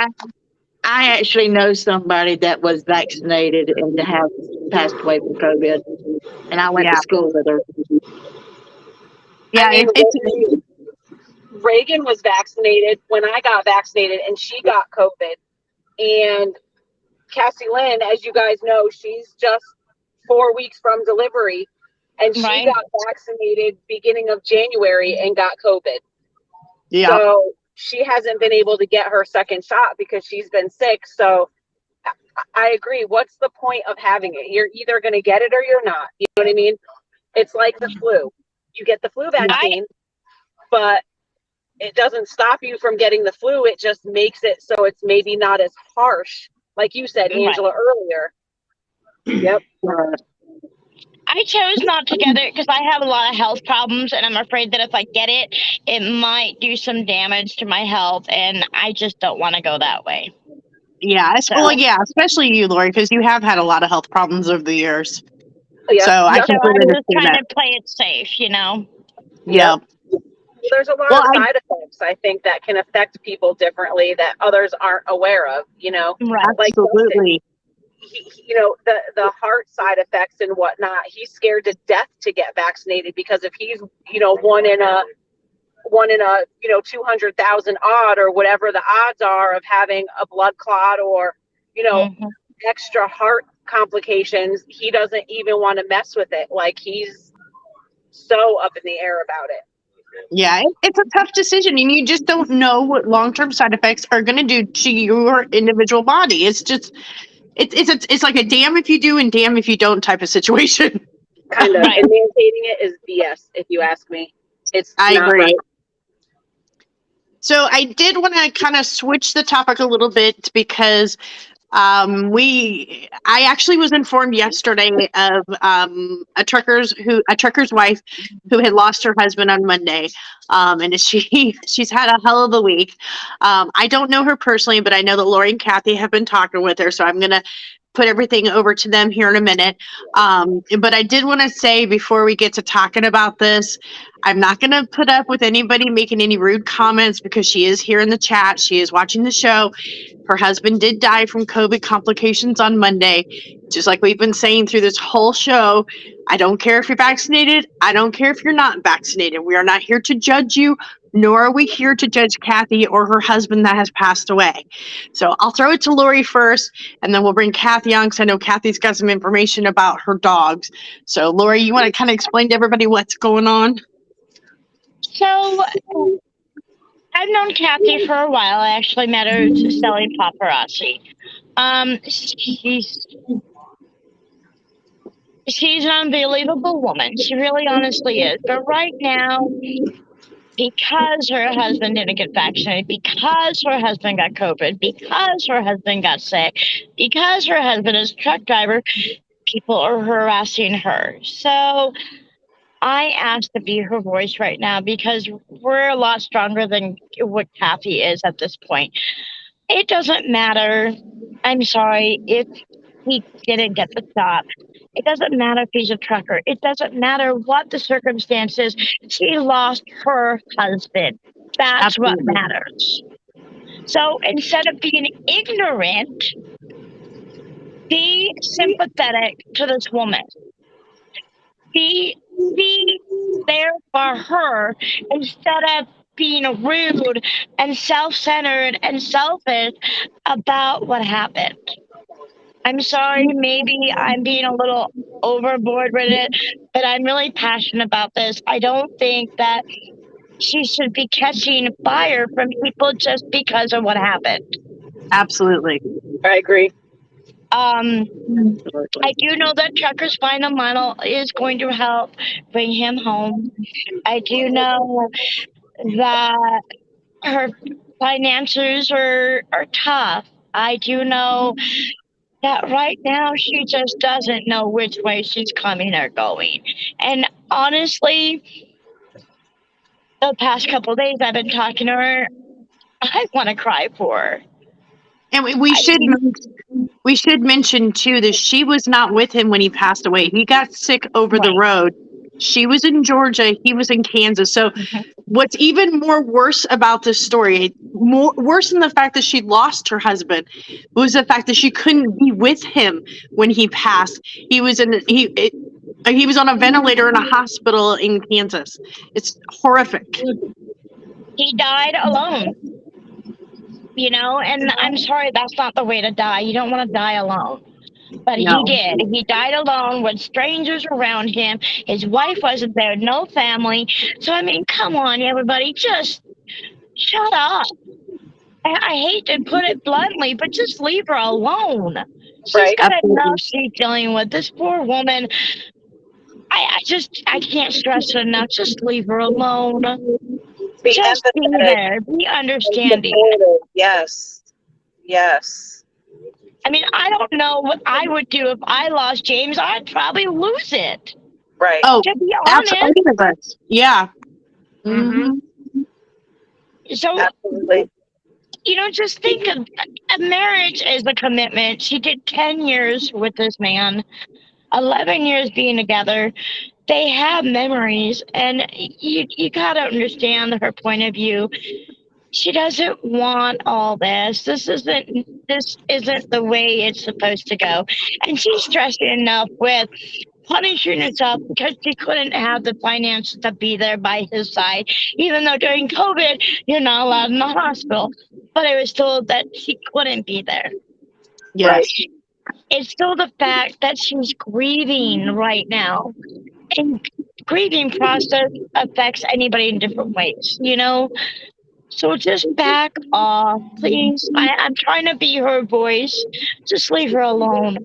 I actually know somebody that was vaccinated and have passed away from COVID, and I went to school with her. Yeah, I mean, it's Reagan was vaccinated when I got vaccinated, and she got COVID. And Cassie Lynn, as you guys know, she's just 4 weeks from delivery, and she got vaccinated beginning of January and got COVID. yeah. So she hasn't been able to get her second shot because she's been sick. So I agree. What's the point of having it? You're either going to get it or you're not. You know what I mean? It's like the flu. You get the flu vaccine, but it doesn't stop you from getting the flu. It just makes it so it's maybe not as harsh, like you said, Angela, earlier. Yep. I chose not to get it because I have a lot of health problems, and I'm afraid that if I get it, it might do some damage to my health, and I just don't want to go that way. Yeah. Well, yeah, especially you, Lori, because you have had a lot of health problems over the years. Yep. So I So completely I'm just understand trying that. to play it safe, Yeah. There's a lot of side effects, I think, that can affect people differently that others aren't aware of, Like Absolutely. the heart side effects and whatnot. He's scared to death to get vaccinated because if he's, one in a 200,000 odd or whatever the odds are of having a blood clot or, extra heart complications, he doesn't even want to mess with it. Like he's so up in the air about it. Yeah, it's a tough decision, and you just don't know what long-term side effects are going to do to your individual body. It's just, it's like a damn if you do and damn if you don't type of situation. Kind of, and mandating it is BS, if you ask me. I not agree. right. So I did want to kind of switch the topic a little bit because I actually was informed yesterday of a trucker's wife who had lost her husband on Monday, and she's had a hell of a week. I don't know her personally, but I know that Lori and Kathy have been talking with her, so I'm gonna put everything over to them here in a minute. But I did want to say before we get to talking about this, I'm not going to put up with anybody making any rude comments because she is here in the chat. She is watching the show. Her husband did die from COVID complications on Monday. Just like we've been saying through this whole show, I don't care if you're vaccinated. I don't care if you're not vaccinated. We are not here to judge you, nor are we here to judge Kathy or her husband that has passed away. So I'll throw it to Lori first, and then we'll bring Kathy on because I know Kathy's got some information about her dogs. So Lori, you want to kind of explain to everybody what's going on? So I've known Kathy for a while. I actually met her selling paparazzi. She's an unbelievable woman. She really honestly is. But right now, because her husband didn't get vaccinated, because her husband got COVID, because her husband got sick, because her husband is a truck driver, people are harassing her. So I asked to be her voice right now because we're a lot stronger than what Kathy is at this point. It doesn't matter. I'm sorry if he didn't get the job. It doesn't matter if he's a trucker. It doesn't matter what the circumstances. She lost her husband. That's what matters. So instead of being ignorant, be sympathetic to this woman. Be there for her instead of being rude and self-centered and selfish about what happened. I'm sorry, maybe I'm being a little overboard with it, but I'm really passionate about this. I don't think that she should be catching fire from people just because of what happened. Absolutely. I agree. I do know that Trucker's Final Mile is going to help bring him home. I do know that her finances are tough. I do know that right now she just doesn't know which way she's coming or going. And honestly, the past couple of days I've been talking to her. I want to cry for her. And we I should mean, we should mention too that she was not with him when he passed away. He got sick over the right. road. She was in Georgia. He was in Kansas. So Mhm. what's even more worse about this story, more worse than the fact that she lost her husband, was the fact that she couldn't be with him when he passed. He was he was on a ventilator in a hospital in Kansas. It's horrific. He died alone, and I'm sorry, that's not the way to die. You don't want to die alone. But he No. did. He died alone with strangers around him. His wife wasn't there, no family. So, I mean, come on, everybody, just shut up. I hate to put it bluntly, but just leave her alone. She's Right. got enough Absolutely. she's dealing with. This poor woman, I can't stress it enough. Just leave her alone. Be Just be empathetic there. Be and understanding. supportive. Yes. Yes. I mean, I don't know what I would do if I lost James. I'd probably lose it. Right. Oh, To be honest. absolutely. Yeah. Mm-hmm. So, Absolutely. just think of a marriage as a commitment. She did 10 years with this man, 11 years being together. They have memories, and you got to understand her point of view. She doesn't want all this. This isn't the way it's supposed to go. And she's stressing enough with punishing herself because she couldn't have the finances to be there by his side. Even though during COVID, you're not allowed in the hospital. But I was told that she couldn't be there. Yes. It's still the fact that she's grieving right now. And grieving process affects anybody in different ways. So just back off, please. I'm trying to be her voice. Just leave her alone.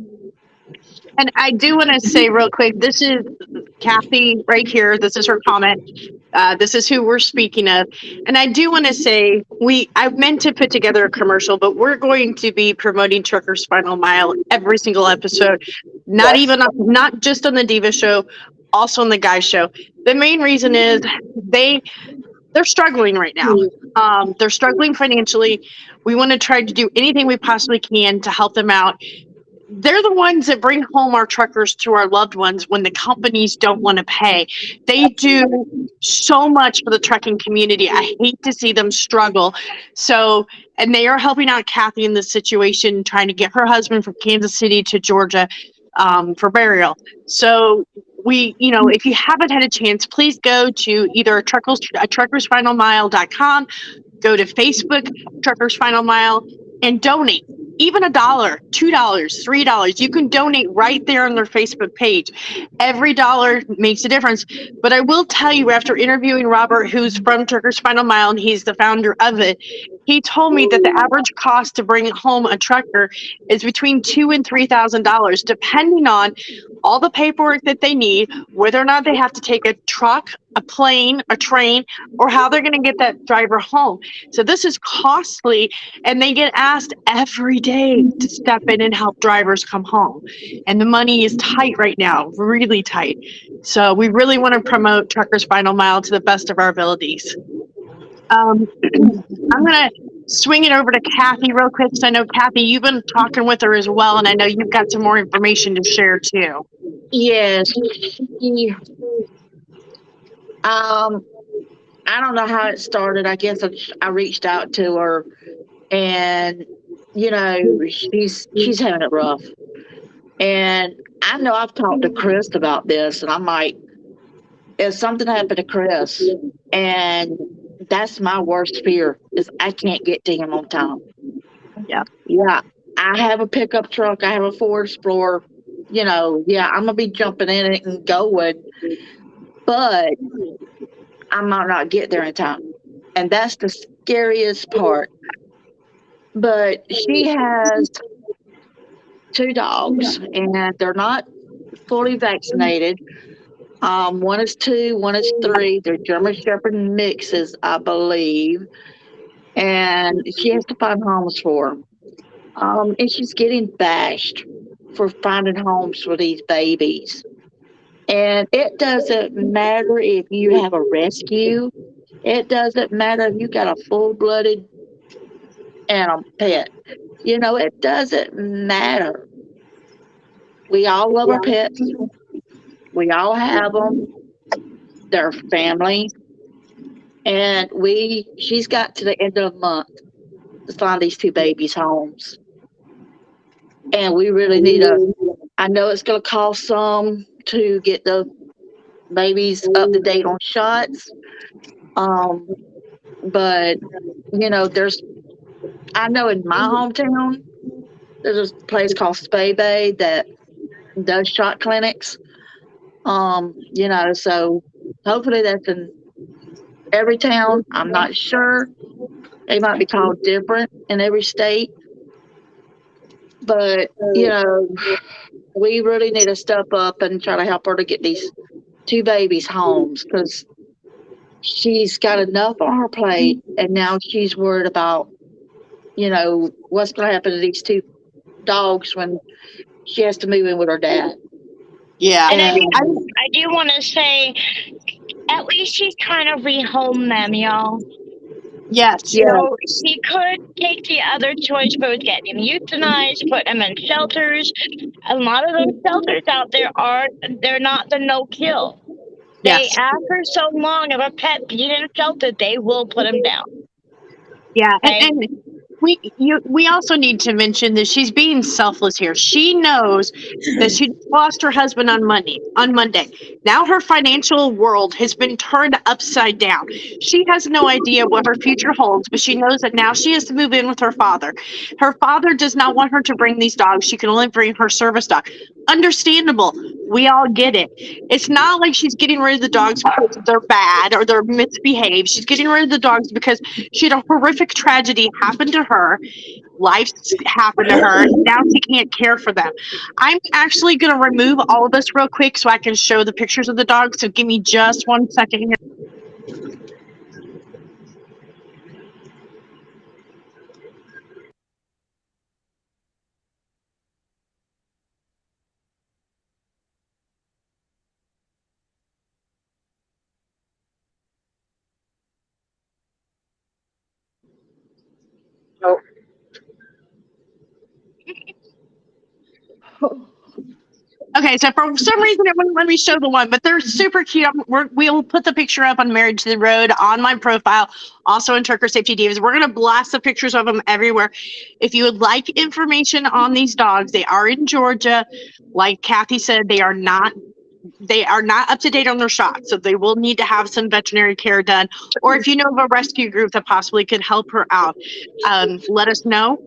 And I do want to say real quick, this is Kathy right here. This is her comment. This is who we're speaking of. And I do want to say I meant to put together a commercial, but we're going to be promoting Trucker's Final Mile every single episode. Not just on the Diva show, also on the Guy show. The main reason is they're struggling right now. They're struggling financially. We want to try to do anything we possibly can to help them out. They're the ones that bring home our truckers to our loved ones when the companies don't want to pay. They do so much for the trucking community. I hate to see them struggle. So, and they are helping out Kathy in this situation, trying to get her husband from Kansas City to Georgia for burial. So if you haven't had a chance, please go to either truckersfinalmile.com, go to Facebook, Truckers Final Mile, and donate. Even $1, $2, $3. You can donate right there on their Facebook page. Every dollar makes a difference. But I will tell you, after interviewing Robert, who's from Truckers Final Mile, and he's the founder of it, he told me that the average cost to bring home a trucker is between $2,000 and $3,000, depending on all the paperwork that they need, whether or not they have to take a truck, a plane, a train, or how they're going to get that driver home. So this is costly, and they get asked every day to step in and help drivers come home. And the money is tight right now, really tight. So we really want to promote Truckers Final Mile to the best of our abilities. I'm going to swing it over to Kathy real quick, because I know, Kathy, you've been talking with her as well, and I know you've got some more information to share too. Yes. I don't know how it started. I guess I reached out to her, and she's having it rough. And I know I've talked to Chris about this, and I'm like, if something happened to Chris, and that's my worst fear, is I can't get to him on time. Yeah. I have a pickup truck. I have a Ford Explorer. I'm gonna be jumping in it and going, but I might not get there in time, and that's the scariest part. But she has 2 dogs, and they're not fully vaccinated. One is 2, one is 3. They're German Shepherd mixes, I believe. And she has to find homes for them. And she's getting bashed for finding homes for these babies. And it doesn't matter if you have a rescue. It doesn't matter if you got a full-blooded animal pet. It doesn't matter. We all love our pets. We all have them. They're family. And she's got to the end of the month to find these two babies homes. And we really need I know it's going to cost some to get the babies up to date on shots. But, I know in my hometown, there's a place called Spay Bay that does shot clinics. So hopefully that's in every town. I'm not sure. They might be called different in every state. But, we really need to step up and try to help her to get these two babies homes, because she's got enough on her plate, and now she's worried about, what's going to happen to these two dogs when she has to move in with her dad. Yeah. And I do want to say, at least she's trying to rehome them, y'all. Yes. So she could take the other choice, both get them euthanized, put them in shelters. A lot of those shelters out there they're not the no-kill. Yes. After so long of a pet being in a shelter, they will put them down. Yeah, Okay? and we also need to mention that she's being selfless here. She knows that she lost her husband on Monday. Now her financial world has been turned upside down. She has no idea what her future holds, but she knows that now she has to move in with her father. Her father does not want her to bring these dogs. She can only bring her service dog. Understandable. We all get it. It's not like she's getting rid of the dogs because they're bad or they're misbehaved. She's getting rid of the dogs because she had a horrific tragedy happen to her. Life's happened to her. Now she can't care for them. I'm actually going to remove all of this real quick so I can show the pictures of the dogs. So give me just 1 second here. Oh. Okay, so for some reason it wouldn't let me show the one, but they're super cute. We'll put the picture up on Marriage to the Road on my profile, also in Trucker Safety Divas. We're going to blast the pictures of them everywhere. If you would like information on these dogs, they are in Georgia. Like Kathy said, they are not up to date on their shots, so they will need to have some veterinary care done. Or if you know of a rescue group that possibly could help her out, let us know.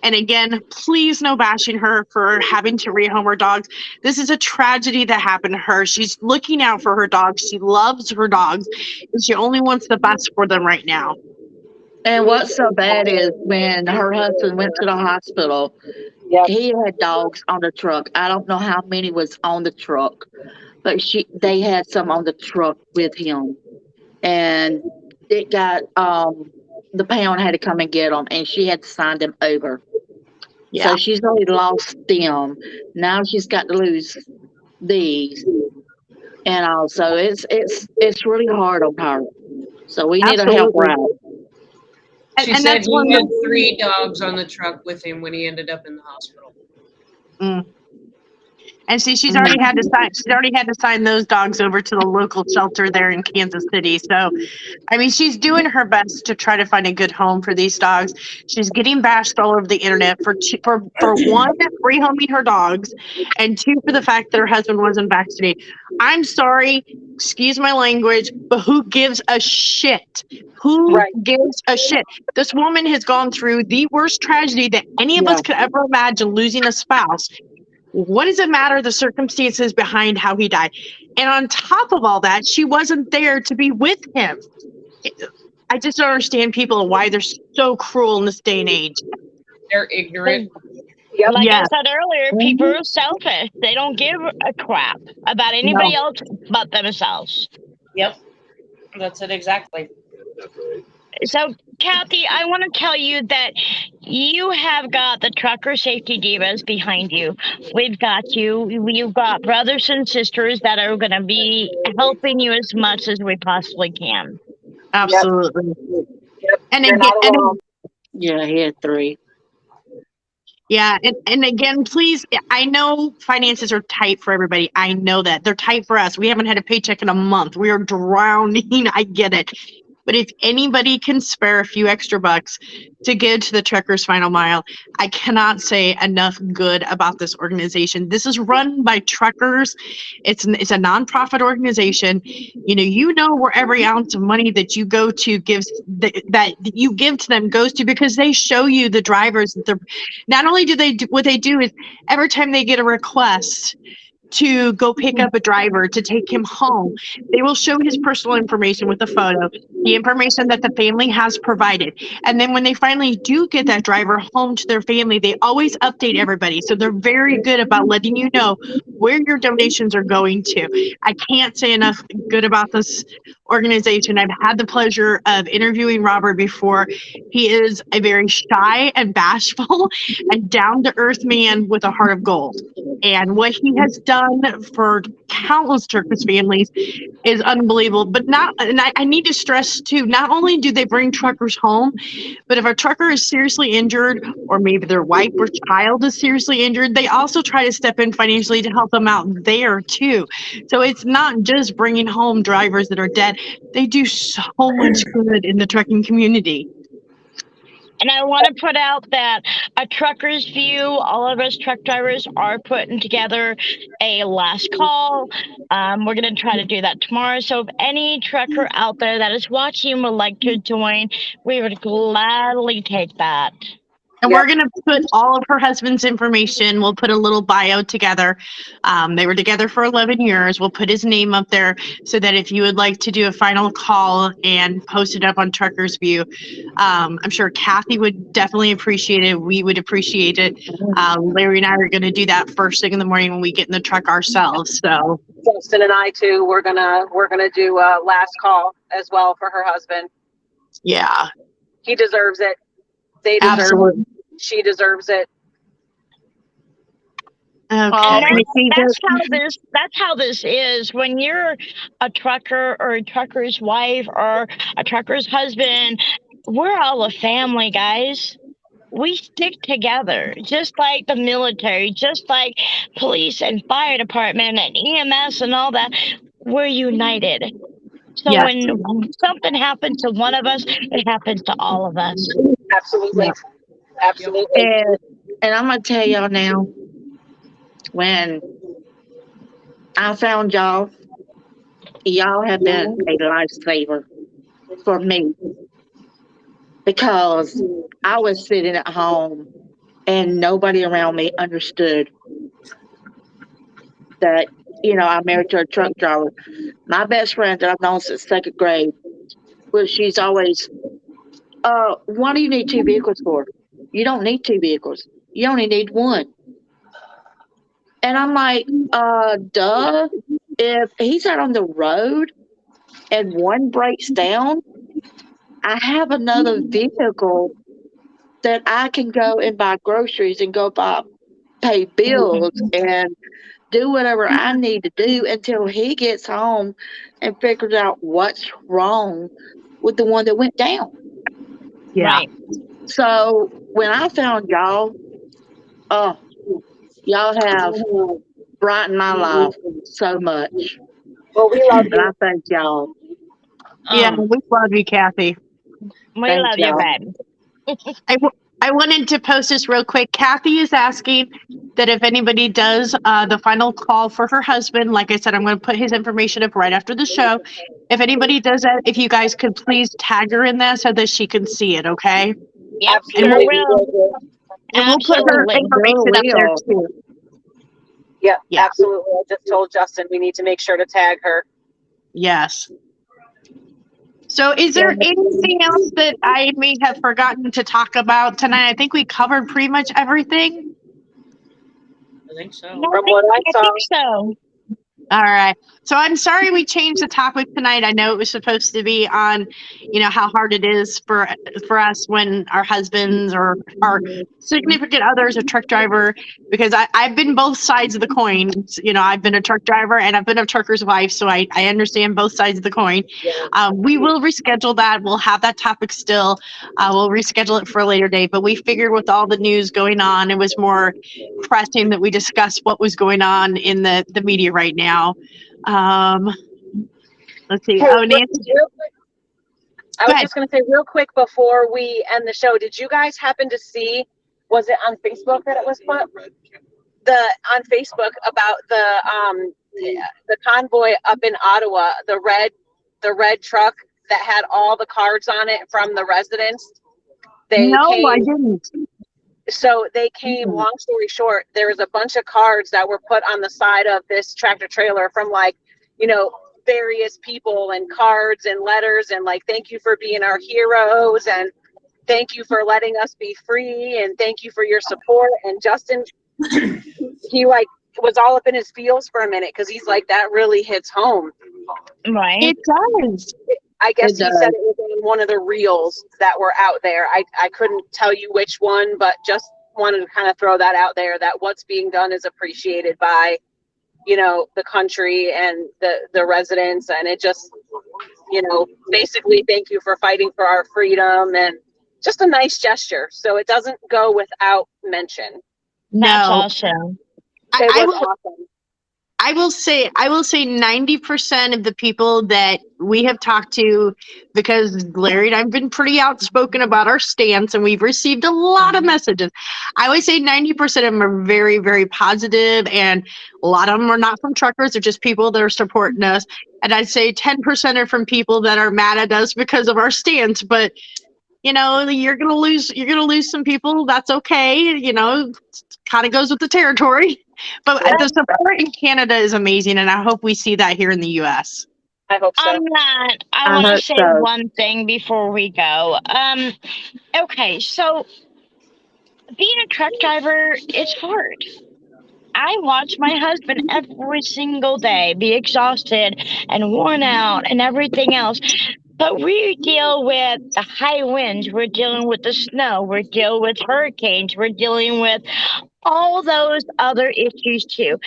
And again, please no bashing her for having to rehome her dogs. This is a tragedy that happened to her. She's looking out for her dogs. She loves her dogs, and she only wants the best for them right now. And what's so bad is when her husband went to the hospital, he had dogs on the truck. I don't know how many was on the truck, but they had some on the truck with him. And it got, the pound had to come and get them, and she had to sign them over. Yeah. So she's already lost them. Now she's got to lose these. And also, it's really hard on her. So we need to help her out. She said he had 3 dogs on the truck with him when he ended up in the hospital. And see, she's already had to sign those dogs over to the local shelter there in Kansas City. So, I mean, she's doing her best to try to find a good home for these dogs. She's getting bashed all over the internet for one, rehoming her dogs, and 2, for the fact that her husband wasn't vaccinated. I'm sorry, excuse my language, but who gives a shit? Who gives a shit? This woman has gone through the worst tragedy that any of us could ever imagine, losing a spouse. What does it matter the circumstances behind how he died? And on top of all that, she wasn't there to be with him. I just don't understand people and why they're so cruel in this day and age. They're ignorant. Like I said earlier, people are selfish. They don't give a crap about anybody else but themselves. Yep. That's it exactly. So, Kathy, I want to tell you that You have got the trucker safety divas behind you. We've got you. You've got brothers and sisters that are going to be helping you as much as we possibly can. Absolutely. Yep. And You're again, not alone. Yeah, he had 3. yeah, and again, please, I know finances are tight for everybody. I know that. They're tight for us. We haven't had a paycheck in a month. We are drowning. I get it. But if anybody can spare a few extra bucks to give to the Truckers Final Mile, I cannot say enough good about this organization. This is run by truckers. It's a nonprofit organization. You know where every ounce of money that you go to gives that you give to them goes to, because they show you the drivers that they're. Not only do they do what they do is every time they get a request to go pick up a driver to take him home, they will show his personal information with a photo, the information that the family has provided. And then when they finally do get that driver home to their family, they always update everybody. So they're very good about letting you know where your donations are going to. I can't say enough good about this organization. I've had the pleasure of interviewing Robert before. He is a very shy and bashful and down-to-earth man with a heart of gold. And what he has done for countless Turkish families is unbelievable. But I need to stress too, not only do they bring truckers home, but if a trucker is seriously injured, or maybe their wife or child is seriously injured, they also try to step in financially to help them out there too. So it's not just bringing home drivers that are dead. They do so much good in the trucking community. And I want to put out that a trucker's view, all of us truck drivers are putting together a last call. We're going to try to do that tomorrow. So if any trucker out there that is watching would like to join, we would gladly take that. And we're going to put all of her husband's information. We'll put a little bio together. They were together for 11 years. We'll put his name up there so that if you would like to do a final call and post it up on Truckers View, I'm sure Kathy would definitely appreciate it. We would appreciate it. Larry and I are going to do that first thing in the morning when we get in the truck ourselves. So Justin and I too, we're gonna do a last call as well for her husband. Yeah, he deserves it. They deserve absolutely. it. She deserves it. Okay. That's how this is. When you're a trucker or a trucker's wife or a trucker's husband, we're all a family, guys. We stick together, just like the military, just like police and fire department and EMS and all that. We're united. So Yes. when something happens to one of us, it happens to all of us. Absolutely. Yeah. Absolutely. And I'm going to tell y'all now, when I found y'all have been a lifesaver for me, because I was sitting at home and nobody around me understood that, I'm married to a truck driver. My best friend that I've known since 2nd grade, she's always, what do you need 2 vehicles for? You don't need 2 vehicles. You only need 1. And I'm like, duh. If he's out on the road and 1 breaks down, I have another vehicle that I can go and buy groceries and pay bills and do whatever I need to do until he gets home and figures out what's wrong with the one that went down. Yeah. Right. So when I found y'all, y'all have brightened my life so much. Well, we love And I thank y'all. Yeah, we love you, Kathy. We Thank love you, y'all. babe. I wanted to post this real quick. Kathy is asking that if anybody does the final call for her husband, like I said, I'm going to put his information up right after the show. If anybody does that, if you guys could please tag her in that so that she can see it, okay? Yep, Absolutely. sure will. And we'll put her Absolutely. information up there too. Yeah, Yeah. absolutely. I just told Justin we need to make sure to tag her. Yes. So is there anything else that I may have forgotten to talk about tonight? I think we covered pretty much everything. I think so. No, From what I saw. think so. All right. So I'm sorry we changed the topic tonight. I know it was supposed to be on, how hard it is for us when our husbands or our significant others a truck driver, because I've been both sides of the coin. I've been a truck driver and I've been a trucker's wife, so I understand both sides of the coin. We will reschedule that. We'll have that topic still. We'll reschedule it for a later date. But we figured with all the news going on, it was more pressing that we discuss what was going on in the media right now. Let's see. Hey, Oh, Nancy. real quick, I Go was ahead. just going to say real quick before we end the show, did you guys happen to see, was it on Facebook that it was put? On Facebook about the convoy up in Ottawa, the red truck that had all the cards on it from the residents. No, I didn't. So they came, long story short, there was a bunch of cards that were put on the side of this tractor trailer from various people, and cards and letters and thank you for being our heroes, and thank you for letting us be free, and thank you for your support. And Justin, he was all up in his feels for a minute, because he's like, that really hits home. Right. It does. I guess he said it was on one of the reels that were out there. I couldn't tell you which one, but just wanted to kind of throw that out there, that what's being done is appreciated by, the country and the residents. And it just, basically thank you for fighting for our freedom, and just a nice gesture. So it doesn't go without mention. That's No. awesome. It was awesome. I will say 90% of the people that we have talked to, because Larry and I've been pretty outspoken about our stance and we've received a lot of messages. I would say 90% of them are very, very positive, and a lot of them are not from truckers. They're just people that are supporting us. And I'd say 10% are from people that are mad at us because of our stance. But you're gonna lose some people. That's okay. Kind of goes with the territory. But the support in Canada is amazing, and I hope we see that here in the U.S. I hope so. I want to say one thing before we go. Okay, so being a truck driver is hard. I watch my husband every single day be exhausted and worn out and everything else. But we deal with the high winds, we're dealing with the snow, we're dealing with hurricanes, we're dealing with all those other issues too.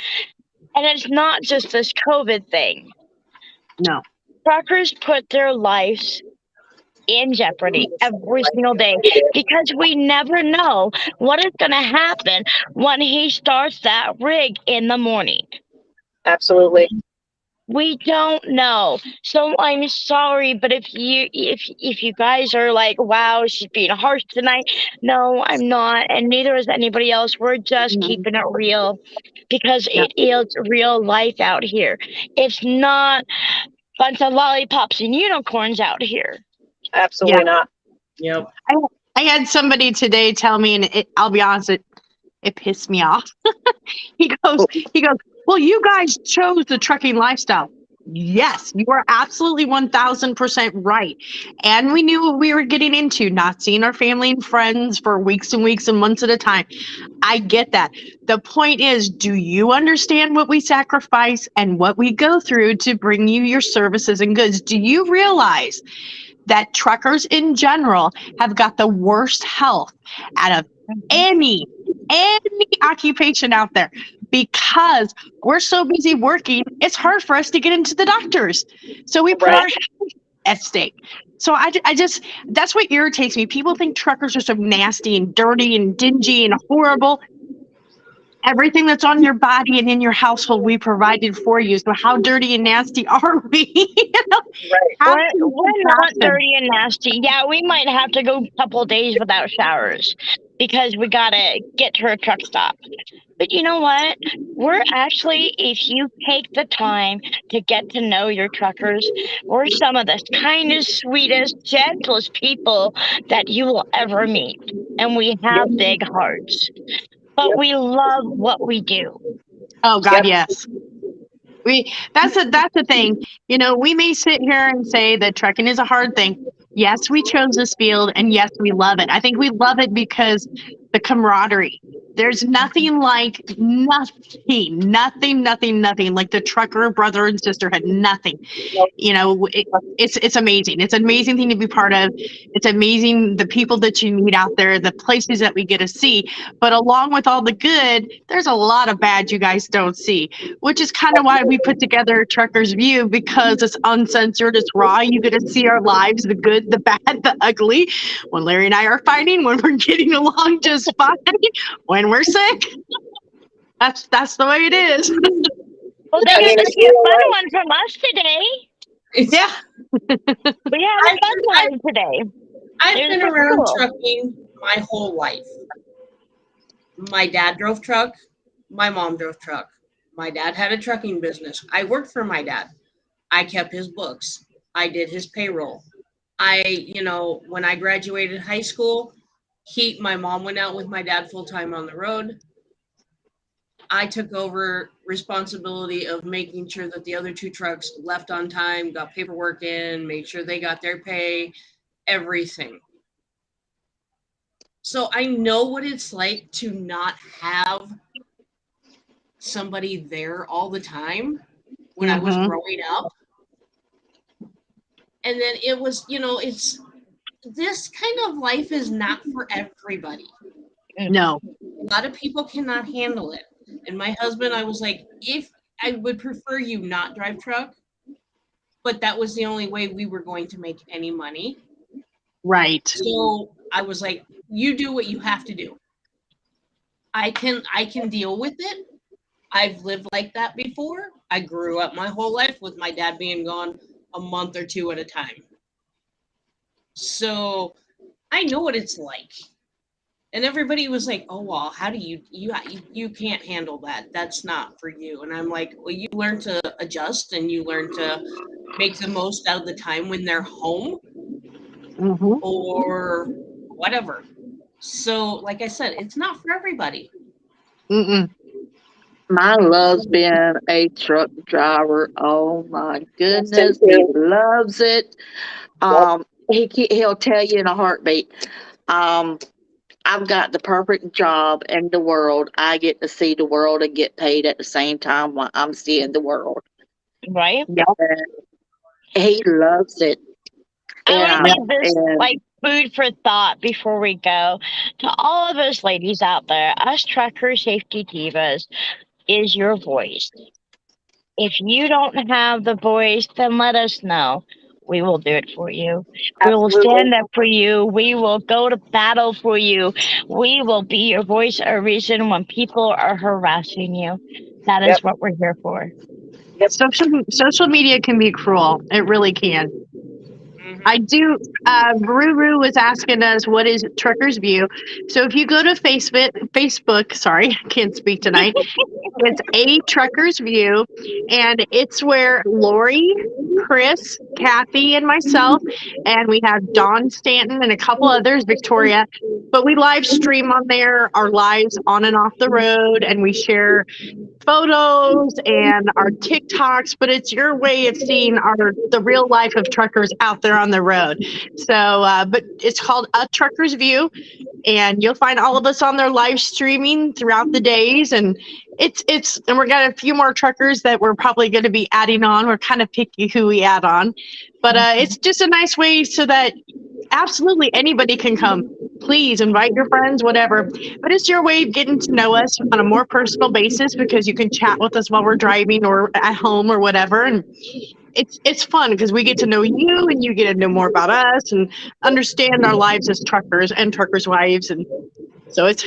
And it's not just this COVID thing. No. Truckers put their lives in jeopardy every single day, because we never know what is going to happen when he starts that rig in the morning. Absolutely. We don't know. So I'm sorry, but if you guys are like, wow, she's being harsh tonight. No, I'm not, and neither is anybody else. We're just keeping it real, because it is real life out here. It's not a bunch of lollipops and unicorns out here. Absolutely not. Yep. I had somebody today tell me, and I'll be honest, it pissed me off. He goes, well, you guys chose the trucking lifestyle. Yes, you are absolutely 1000% right. And we knew what we were getting into, not seeing our family and friends for weeks and weeks and months at a time. I get that. The point is, do you understand what we sacrifice and what we go through to bring you your services and goods? Do you realize that truckers in general have got the worst health out of any occupation out there? Because we're so busy working, it's hard for us to get into the doctors. So we put our health at stake. So I just, that's what irritates me. People think truckers are so nasty and dirty and dingy and horrible. Everything that's on your body and in your household, we provided for you. So how dirty and nasty are we? We're not dirty and nasty. Yeah, we might have to go a couple days without showers because we gotta get to a truck stop. But you know what? We're actually, if you take the time to get to know your truckers, we're some of the kindest, sweetest, gentlest people that you will ever meet. And we have big hearts. But we love what we do. Oh God, yes. That's the thing. We may sit here and say that trucking is a hard thing. Yes, we chose this field, and yes, we love it. I think we love it because the camaraderie, There's nothing like nothing like the trucker brother and sister had nothing. You know, it's amazing. It's an amazing thing to be part of. It's amazing the people that you meet out there, the places that we get to see. But along with all the good, there's a lot of bad you guys don't see, which is kind of why we put together Trucker's View, because it's uncensored, it's raw. You get to see our lives, the good, the bad, the ugly. When Larry and I are fighting, when we're getting along just fine, when we're sick. That's the way it is. Well, they got to see a fun one from us today. Yeah. We had a fun one today. I've been around trucking my whole life. My dad drove truck. My mom drove truck. My dad had a trucking business. I worked for my dad. I kept his books. I did his payroll. When I graduated high school, my mom went out with my dad full time on the road. I took over responsibility of making sure that the other 2 trucks left on time, got paperwork in, made sure they got their pay, everything. So I know what it's like to not have somebody there all the time when I was growing up. And then it was, it's this kind of life is not for everybody. No. A lot of people cannot handle it. And my husband, I was like, if I would prefer you not drive truck, but that was the only way we were going to make any money. Right. So I was like, you do what you have to do. I can deal with it. I've lived like that before. I grew up my whole life with my dad being gone a month or 2 at a time. So I know what it's like. And everybody was like, oh, well, how do you can't handle that. That's not for you. And I'm like, well, you learn to adjust and you learn to make the most out of the time when they're home or whatever. So, like I said, it's not for everybody. My love's been a truck driver. Oh my goodness, he loves it. He'll tell you in a heartbeat. I've got the perfect job in the world. I get to see the world and get paid at the same time while I'm seeing the world. Right? Yeah. He loves it. I want to leave this like food for thought before we go. To all of us ladies out there, us trucker safety divas is your voice. If you don't have the voice, then let us know. We will do it for you. We will stand up for you. We will go to battle for you. We will be your voice or reason when people are harassing you. That is what we're here for. Social media can be cruel. It really can. I do. Ruru was asking us, what is Trucker's View? So if you go to Facebook, sorry, I can't speak tonight. It's A Trucker's View, and it's where Lori, Chris, Kathy, and myself, and we have Dawn Stanton and a couple others, Victoria, but we live stream on there, our lives on and off the road, and we share photos and our TikToks, but it's your way of seeing the real life of truckers out there on the road. So, but it's called A Trucker's View, and you'll find all of us on there live streaming throughout the days. And and we're got a few more truckers that we're probably going to be adding on. We're kind of picky who we add on, but it's just a nice way so that absolutely anybody can come. Please invite your friends, whatever. But it's your way of getting to know us on a more personal basis, because you can chat with us while we're driving or at home or whatever. And it's fun because we get to know you and you get to know more about us and understand our lives as truckers and truckers' wives. And so it's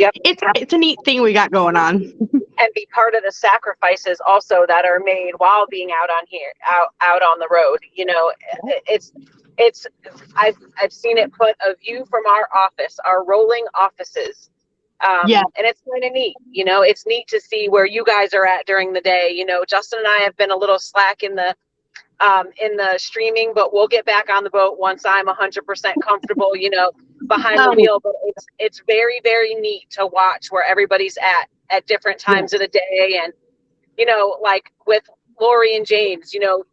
a neat thing we got going on. And be part of the sacrifices also that are made while being out on the road. You know, I've seen it put a view from our office, our rolling offices. And it's kind of neat. You know, it's neat to see where you guys are at during the day. You know, Justin and I have been a little slack in the streaming, but we'll get back on the boat once I'm 100% comfortable, you know, behind the wheel. But it's very, very neat to watch where everybody's at different times of the day. And, you know, like with Lori and James, you know,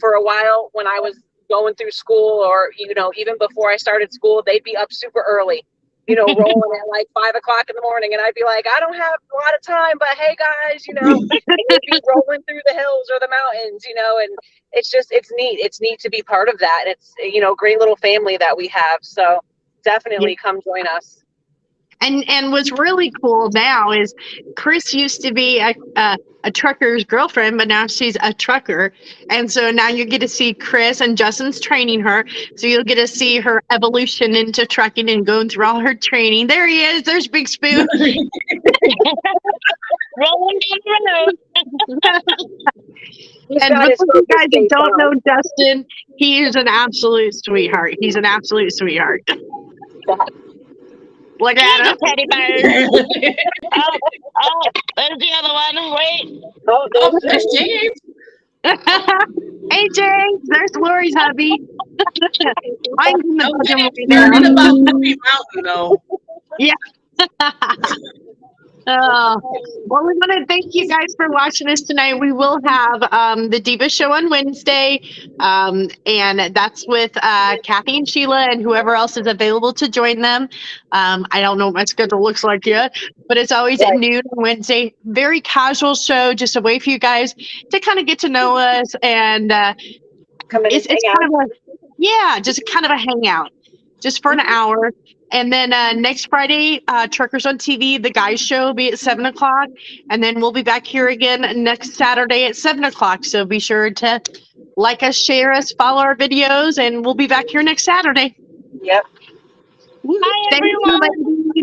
for a while when I was going through school, or, you know, even before I started school, they'd be up super early rolling at like 5 o'clock in the morning. And I'd be like, I don't have a lot of time, but hey guys, and we'd be rolling through the hills or the mountains, and it's neat. It's neat to be part of that. It's, a great little family that we have. So definitely come join us. And what's really cool now is Chris used to be a trucker's girlfriend, but now she's a trucker. And so now you get to see Chris, and Justin's training her. So you'll get to see her evolution into trucking and going through all her training. There he is. There's Big Spoon. Rolling down the road. And for you guys that don't know Justin, he is an absolute sweetheart. He's an absolute sweetheart. Look at him. Teddy bear. oh, there's the other one. Wait. Oh, there's James. Hey, James. There's Lori's hubby. I'm in the Learning about Puppy Mountain, though. Yeah. Well, we want to thank you guys for watching us tonight. We will have the Divas show on Wednesday, and that's with Kathy and Sheila and whoever else is available to join them. I don't know what my schedule looks like yet, but it's always at noon on Wednesday. Very casual show, just a way for you guys to kind of get to know us, and it's kind of just kind of a hangout, just for an hour. And then next Friday, Truckers on TV, the guys show will be at 7 o'clock. And then we'll be back here again next Saturday at 7 o'clock. So be sure to like us, share us, follow our videos, and we'll be back here next Saturday. Yep. Bye, everyone. Bye,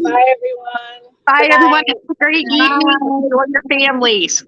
everyone. Bye, everyone. Have a great evening. Enjoy your families.